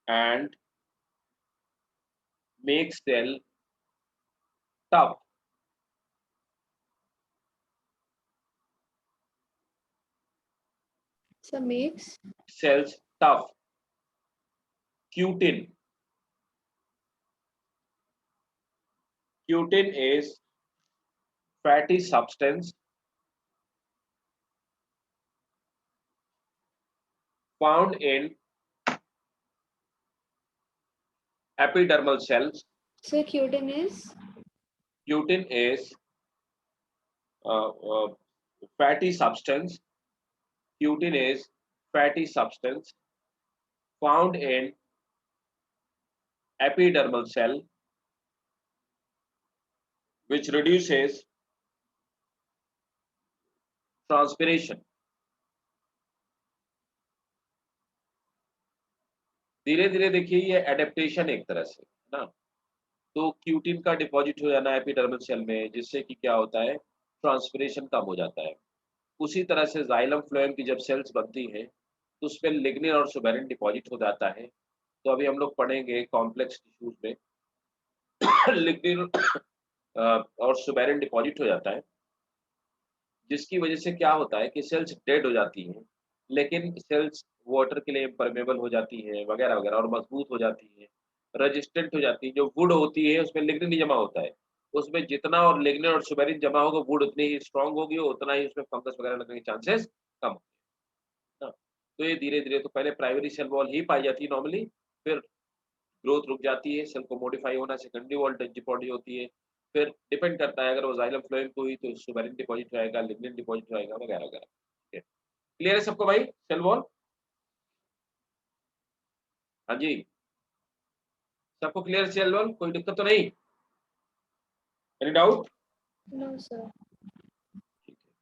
and makes cell tough. Sir, makes Cells tough. Cutin. Cutin is fatty substance found in epidermal cells. Sir, cutin is Cutin is fatty substance. Cutin is fatty substance found in epidermal cell, which reduces transpiration. धीरे धीरे देखिए ये adaptation एक तरह से ना, तो cutin का डिपॉजिट हो जाना एपिडर्मल सेल में, जिससे कि क्या होता है, ट्रांसपिरेशन कम हो जाता है. उसी तरह से जाइलम फ्लोएम की जब सेल्स बनती हैं तो उसमें लिग्निन और सुबेरिन डिपॉजिट हो जाता है. तो अभी हम लोग पढ़ेंगे कॉम्प्लेक्स टिश्यूज में लिग्निन और सुबेरिन डिपॉजिट हो जाता है, जिसकी वजह से क्या होता है कि सेल्स डेड हो जाती हैं लेकिन सेल्स वाटर के लिए इम्परमेबल हो जाती हैं वगैरह वगैरह और मजबूत हो जाती हैं, रेजिस्टेंट हो जाती है। जो वुड होती है उसमें लिग्निन ही जमा होता है, उसमें जितना और लिग्निन और सुबेरिन जमा होगा वुड उतनी ही स्ट्रांग होगी, उतना ही उसमें फंगस वगैरह लगने के चांसेस कम होंगे। हाँ, तो ये धीरे-धीरे तो पहले प्राइमरी सेल वॉल ही पाई जाती है नॉर्मली, फिर ग्रोथ रुक जाती है, सेल को मॉडिफाई होना सेकेंडरी वॉल डिपॉज़िट होती है, फिर डिपेंड करता है अगर वो जाइलम फ्लोएम को हुई तो सुबेरिन डिपॉज़िट रहेगा, लिग्निन डिपॉज़िट रहेगा वगैरह वगैरह। ठीक है, क्लियर है सबको भाई सेल वॉल? हाँ जी, सबको क्लियर सेल वॉल, कोई दिक्कत तो नहीं? Any doubt? No, sir. ठीक है।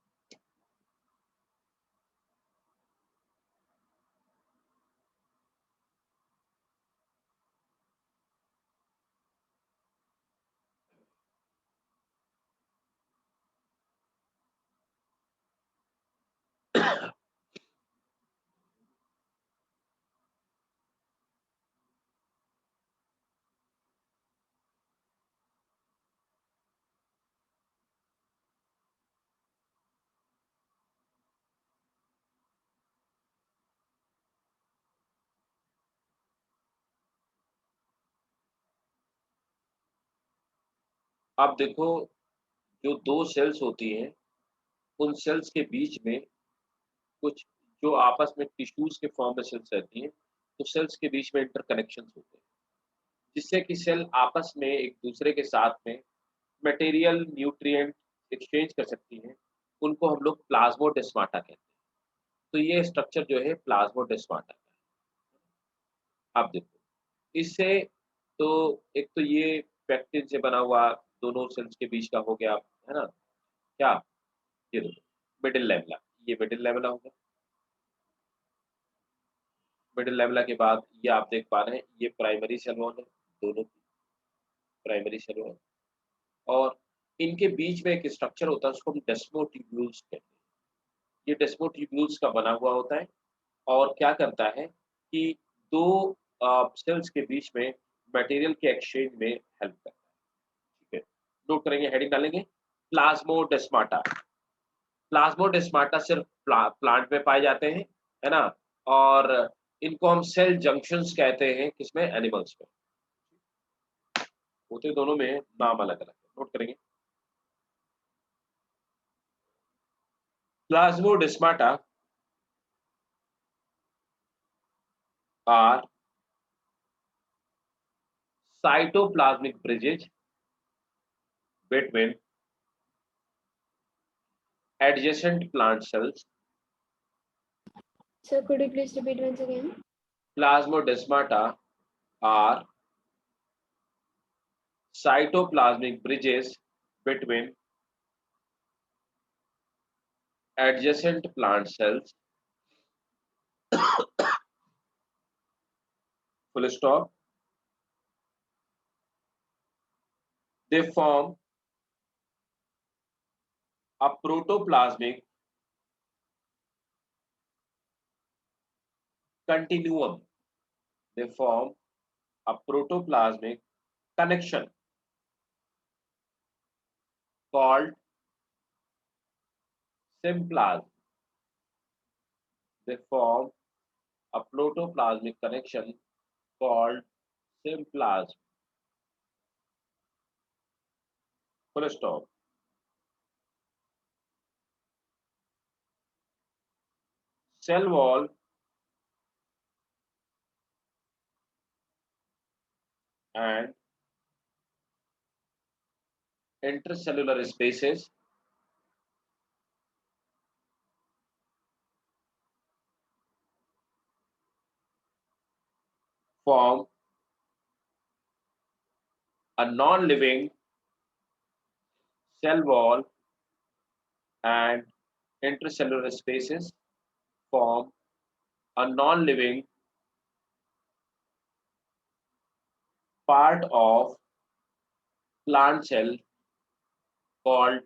अब देखो, जो 2 सेल्स होती हैं, उन सेल्स के बीच में कुछ जो आपस में टिश्यूज़ के फॉर्म में सेल्स रहती हैं, तो सेल्स के बीच में इंटरकनेक्शंस होते हैं, जिससे कि सेल आपस में एक-दूसरे के साथ में मटेरियल, न्यूट्रिएंट एक्सचेंज कर सकती हैं, उनको हम लोग प्लाज़्मोडेस्माटा कहते हैं। तो ये स्ट्रक्चर जो है प्लाज़्मोडेस्माटा का है। अब देखो, इससे तो एक तो ये पेक्टिन से बना हुआ दोनों सेल्स के बीच का हो गया, है ना? क्या? ये देखो, मिडल लैमेला, ये मिडल लैमेला हो गया। मिडल लैमेला के बाद ये आप देख पा रहे हैं, ये प्राइमरी सेल वॉल है, दोनों की प्राइमरी सेल वॉल और इनके बीच में एक स्ट्रक्चर होता है, उसको हम डेस्मोट्यूब्यूल्स कहते हैं। ये डेस्मोट्यूब्यूल्स का बना हुआ होता है और क्या करता है कि 2 सेल्स के बीच में मटेरियल के एक्सचेंज में हेल्प करता है। ठीक है, नोट करेंगे, हेडिंग डालेंगे, प्लाज़्मोडेस्माटा। प्लाज़्मोडेस्माटा सिर्फ प्लांट में पाए जाते हैं, है ना? और इनको हम सेल जंक्शंस कहते हैं, किसमें? एनिमल्स में। होते दोनों में हैं, नाम अलग-अलग है, नोट करेंगे। प्लाज़्मोडेस्माटा are cytoplasmic bridges between adjacent plant cells. Sir, could you please repeat once again? Plasmodesmata are cytoplasmic bridges between adjacent plant cells. Full stop. They form a protoplasmic continuum. They form a protoplasmic connection called symplasm. They form a protoplasmic connection called symplasm. Full stop. Cell wall and intercellular spaces form a non-living cell wall and intercellular spaces form a non-living part of plant cell called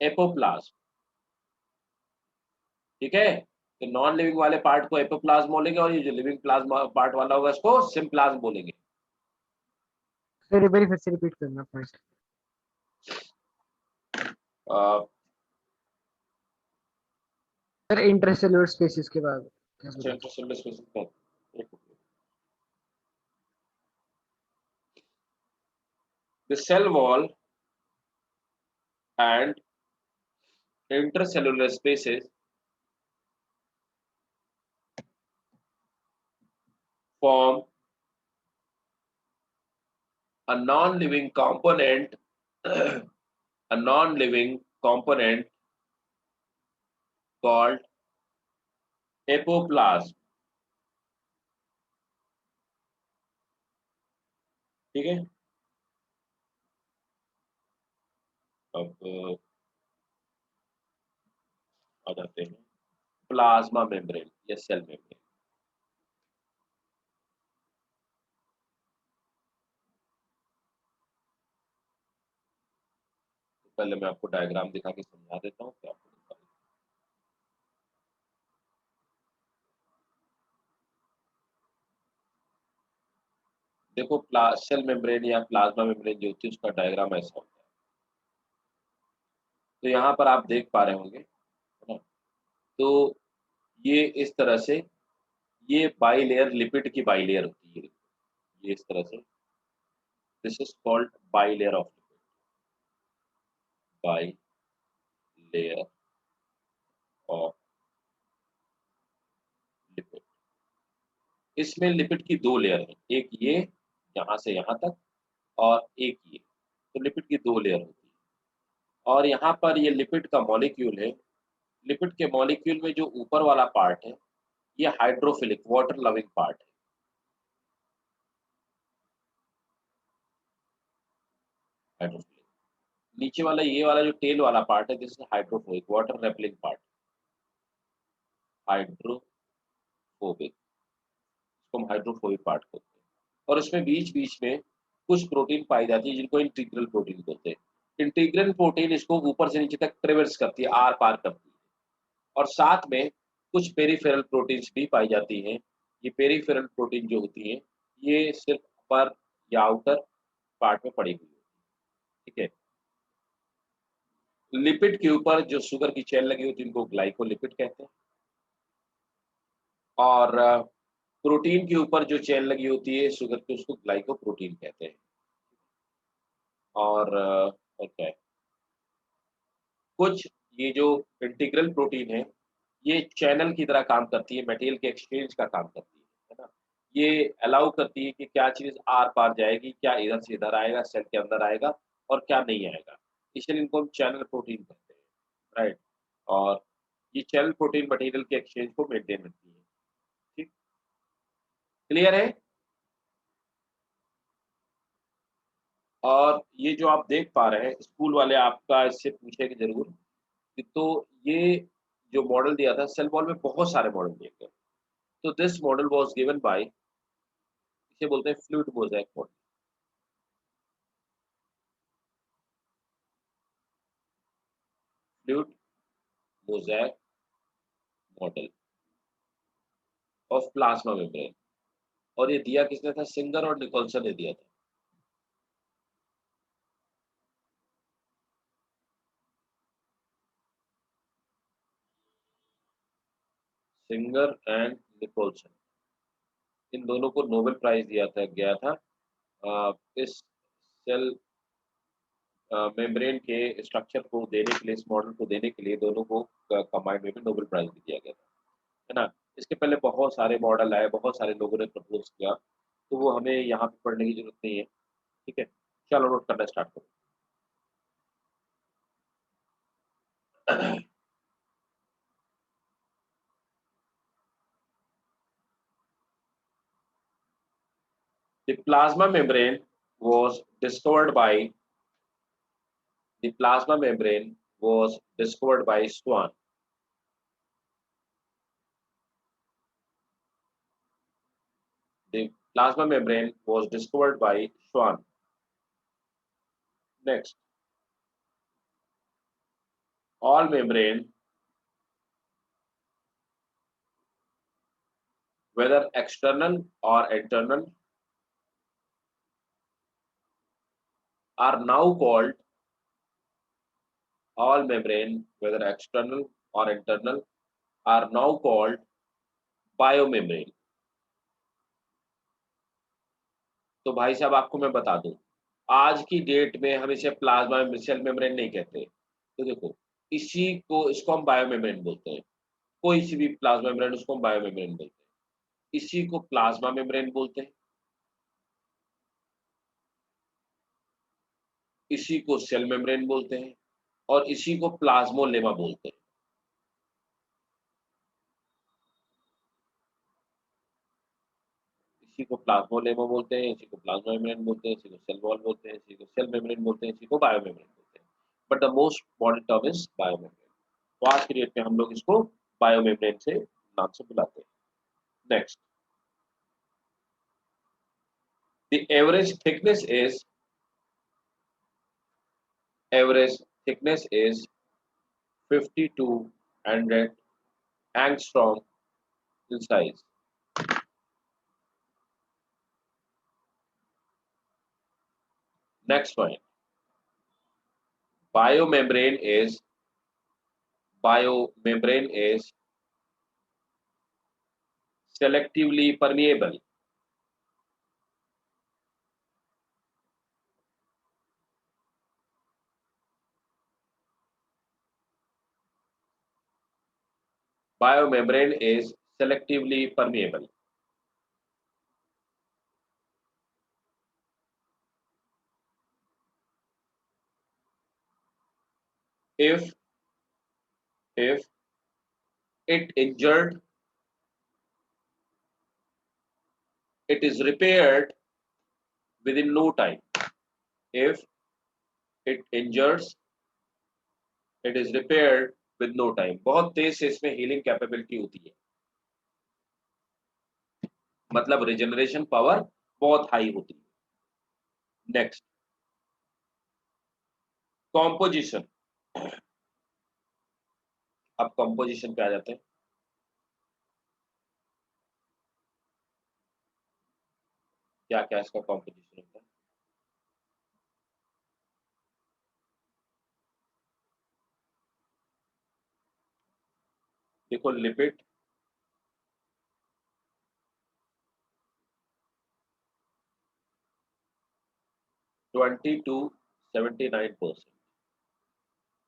एपोप्लाज्म। ठीक है, तो non living वाले part को एपोप्लाज्म बोलेंगे और ये जो living plasma part वाला होगा इसको सिम्प्लाज्म बोलेंगे। सर एक बार फिर से रिपीट करना पॉइंट। सर इंटरसेल्युलर स्पेसिस के बाद क्या अच्छा, बोला? इंटरसेल्युलर स्पेसिस का एक the cell wall and intercellular spaces form a non-living component a non-living component called apoplasm. ठीक है, अब आ जाते हैं प्लाज्मा मेम्ब्रेन या सेल मेम्ब्रेन। पहले मैं आपको डायग्राम दिखा के समझा देता हूँ, फिर आपको दिखा देता हूँ। देखो, सेल मेम्ब्रेन या प्लाज्मा मेम्ब्रेन जो होती है उसका डायग्राम ऐसा होता है। तो यहाँ पर आप देख पा रहे होंगे, है ना? तो ये इस तरह से, ये बाइलेयर लिपिड की बाइलेयर होती है, ये इस तरह से, this is called bilayer of lipid, bilayer of lipid. इसमें लिपिड की दो लेयर है, एक ये यहाँ से यहाँ तक और एक ये, तो लिपिड की दो लेयर होती है। और यहाँ पर ये लिपिड का मॉलिक्यूल है, लिपिड के मॉलिक्यूल में जो ऊपर वाला पार्ट है ये हाइड्रोफिलिक वाटर लविंग पार्ट है, हाइड्रोफिलिक। नीचे वाला ये वाला जो टेल वाला पार्ट है, this is hydrophobic water repelling part, hydrophobic, इसको हम हाइड्रोफोबिक पार्ट कहते हैं। और इसमें बीच बीच में कुछ प्रोटीन पाई जाती है जिनको इंटीग्रल प्रोटीन कहते हैं। इंटीग्रल प्रोटीन इसको ऊपर से नीचे तक ट्रेवर्स करती है, आर पार करती है। और साथ में कुछ पेरिफेरल प्रोटीन्स भी पाई जाती हैं। ये पेरिफेरल प्रोटीन जो होती हैं ये सिर्फ अपर या आउटर पार्ट में पड़ी हुई होती है, ठीक है। लिपिड के ऊपर जो शुगर की चेन लगी होती है उनको ग्लाइकोलिपिड कहते हैं, और प्रोटीन के ऊपर जो चेन लगी होती है शुगर की उसको ग्लाइकोप्रोटीन कहते हैं। और क्या है, कुछ ये जो इंटीग्रल प्रोटीन है ये चैनल की तरह काम करती है, मटेरियल के एक्सचेंज का काम करती है ना। ये अलाउ करती है कि क्या चीज़ आर पार जाएगी, क्या इधर से इधर आएगा, सेल के अंदर आएगा और क्या नहीं आएगा, इसलिए इनको हम चैनल प्रोटीन कहते हैं, राइट। और ये चैनल प्रोटीन मटेरियल के एक्सचेंज को मेंटेन रखती है, ठीक, क्लियर है। और ये जो आप देख पा रहे हैं, स्कूल वाले आपका इससे पूछेंगे जरूर कि तो ये जो मॉडल दिया था, सेल वॉल में बहुत सारे मॉडल दिए गए, तो this model was given by, इसे बोलते हैं fluid mosaic model, fluid mosaic model of plasma membrane. और ये दिया किसने था? सिंगर और निकोलसन ने दिया था। सिंगर एंड निकोलसन, इन दोनों को नोबेल प्राइज दिया था गया था इस सेल मेम्ब्रेन के स्ट्रक्चर को देने के लिए, इस मॉडल को देने के लिए दोनों को कंबाइंड में नोबेल प्राइज भी दिया गया था, है ना। इसके पहले बहुत सारे मॉडल आए, बहुत सारे लोगों ने प्रपोज किया, तो वो हमें यहाँ पे पढ़ने की जरूरत नहीं है, ठीक है। चलो नोट करना स्टार्ट करो। The plasma membrane was discovered by the plasma membrane was discovered by Swan. The plasma membrane was discovered by Swan. Next, all membrane, whether external or internal, are now called, all membrane, whether external or internal, are now called biomembrane. तो भाई साहब आपको मैं बता दूं, आज की date में हम इसे प्लाज्मा सेल मेम्ब्रेन नहीं कहते। तो देखो, इसको हम बायोमेम्ब्रेन बोलते हैं। कोई सी भी प्लाज्मा मेम्ब्रेन, उसको हम बायोमेम्ब्रेन बोलते हैं। इसी को प्लाज्मा मेम्ब्रेन बोलते हैं, इसी को सेल मेम्ब्रेन बोलते हैं, और इसी को प्लाज्मोलेमा बोलते हैं। इसी को प्लाज्मोलेमा बोलते हैं, इसी को प्लाज्मा मेम्ब्रेन बोलते हैं, इसी को सेल वॉल बोलते हैं, इसी को सेल मेम्ब्रेन बोलते हैं, इसी को बायोमेम्ब्रेन बोलते हैं। But the most important term is biomembrane. तो आज की डेट में हम लोग इसको बायोमेम्ब्रेन से नाम से बुलाते हैं। Next, the average thickness is 5200 angstrom in size. Next point, biomembrane is selectively permeable. Biomembrane is selectively permeable. If it injured, it is repaired within no time. If it injures, it is repaired with no time. बहुत तेज से इसमें healing capability होती है, मतलब regeneration power बहुत high होती है। Next, composition. अब कॉम्पोजिशन पे आ जाते हैं। क्या क्या इसका कॉम्पोजिशन होता है? देखो, लिपिड, ट्वेंटी टू 79%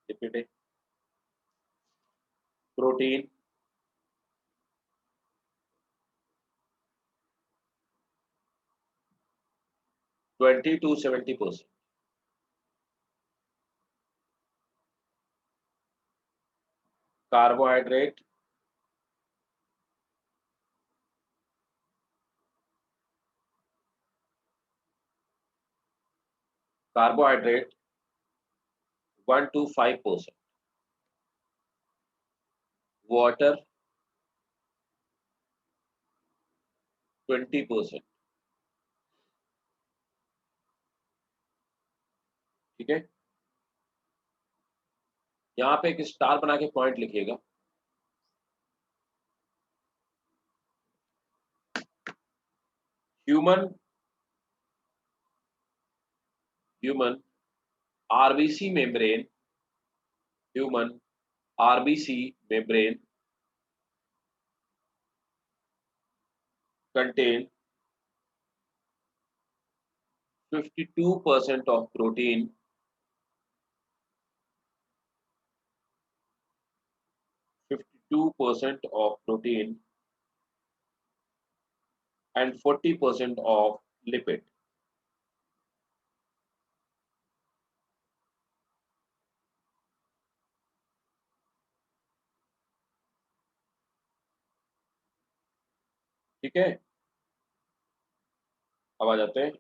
लिपिड है। Protein 20 to 70%। Carbohydrate 1 to 5%। Water 20%। ठीक है, यहाँ पे एक स्टार बना के पॉइंट लिखिएगा। Human RBC membrane, human RBC membrane contain 52% of protein, 52% of protein and 40% of lipid. ठीक है, अब आ जाते हैं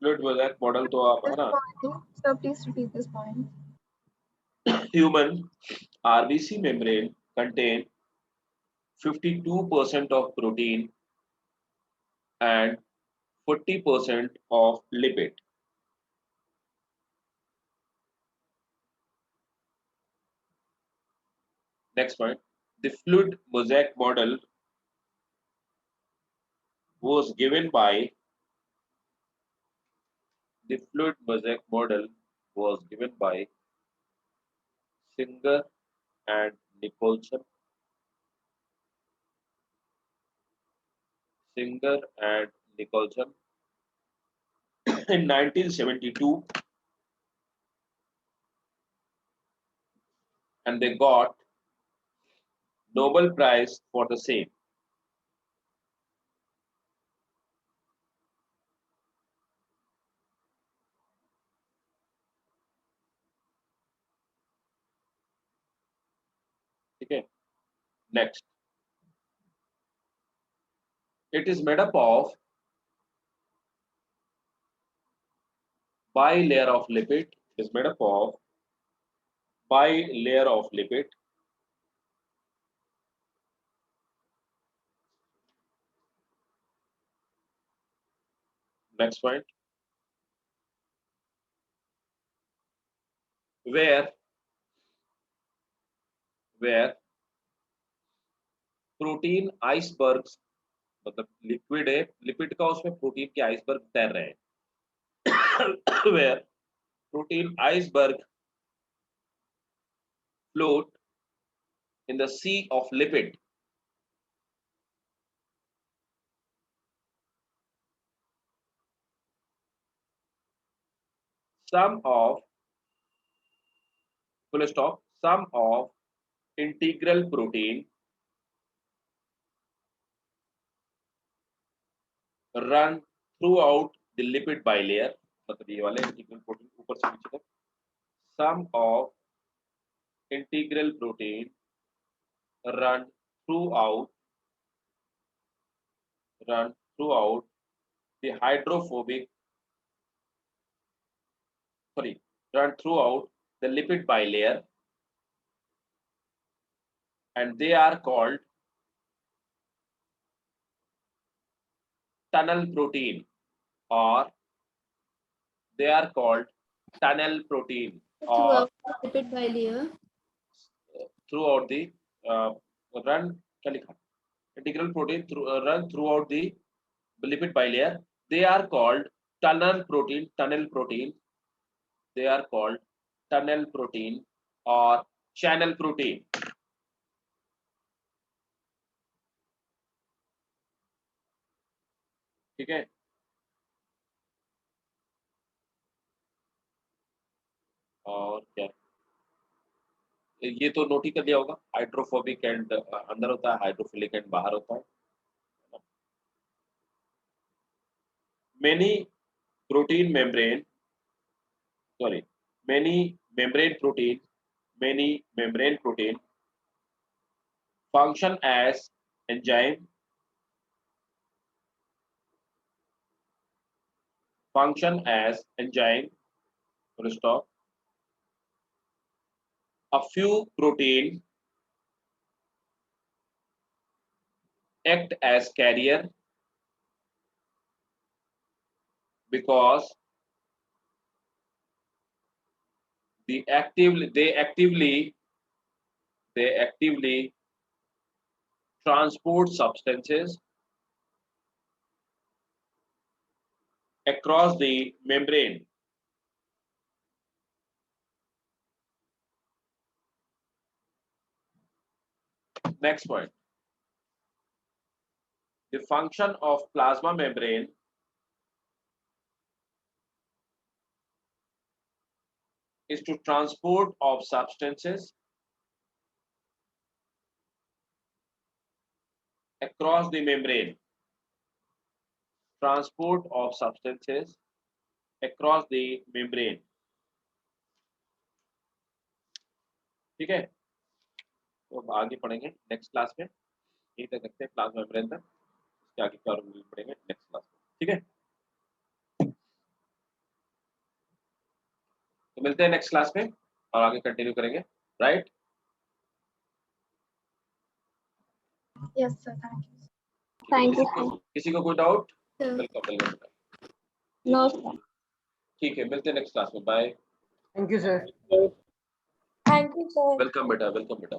फ्लूइड मोज़ेक मॉडल। तो आप है ना, Sir, please repeat this point. Human RBC membrane contain 52% of protein and 40% of lipid. Next point, the fluid mosaic model was given by Singer and Nicholson. Singer and Nicholson in 1972, and they got Nobel Prize for the same. Okay. Next, it is made up of bilayer of lipid. It is made up of bilayer of lipid. Next point, where protein icebergs, मतलब liquid है, lipid का उसमें protein के iceberg तैर रहे हैं where protein iceberg float in the sea of lipid. Some of full stop, some of integral protein run throughout the lipid bilayer, मतलब ये वाले integral protein ऊपर से नीचे तक. Some of integral protein run throughout the hydrophobic, run throughout the lipid bilayer, and they are called tunnel protein, or they are called tunnel protein, or Throughout the lipid bilayer. throughout the run, क्या लिखा, integral protein run throughout the lipid bilayer. They are called tunnel protein. They are called tunnel protein or channel protein. ठीक है. और क्या, ये तो note ही कर लिया होगा. हाइड्रोफोबिक एंड अंदर होता है, हाइड्रोफिलिक एंड बाहर होता है. Many protein membrane, many membrane protein function as enzyme, full stop. A few protein act as carrier because they actively transport substances across the membrane. Next point, the function of plasma membrane is to transport of substances across the membrane. Transport of substances across the membrane. ठीक है, तो अब आगे पढ़ेंगे next class में. यही तक रखते हैं प्लाज्मा मेम्ब्रेन तक. इसके आगे का रूल पढ़ेंगे नेक्स्ट क्लास में. ठीक है, तो मिलते हैं नेक्स्ट क्लास में और आगे कंटिन्यू करेंगे. Right? Yes, sir. Thank you. Thank you, sir. किसी को कोई doubt? Sir. Welcome. No, sir. ठीक है, मिलते हैं नेक्स्ट क्लास में. Bye. Thank you sir. Thank you, sir. Welcome बेटा.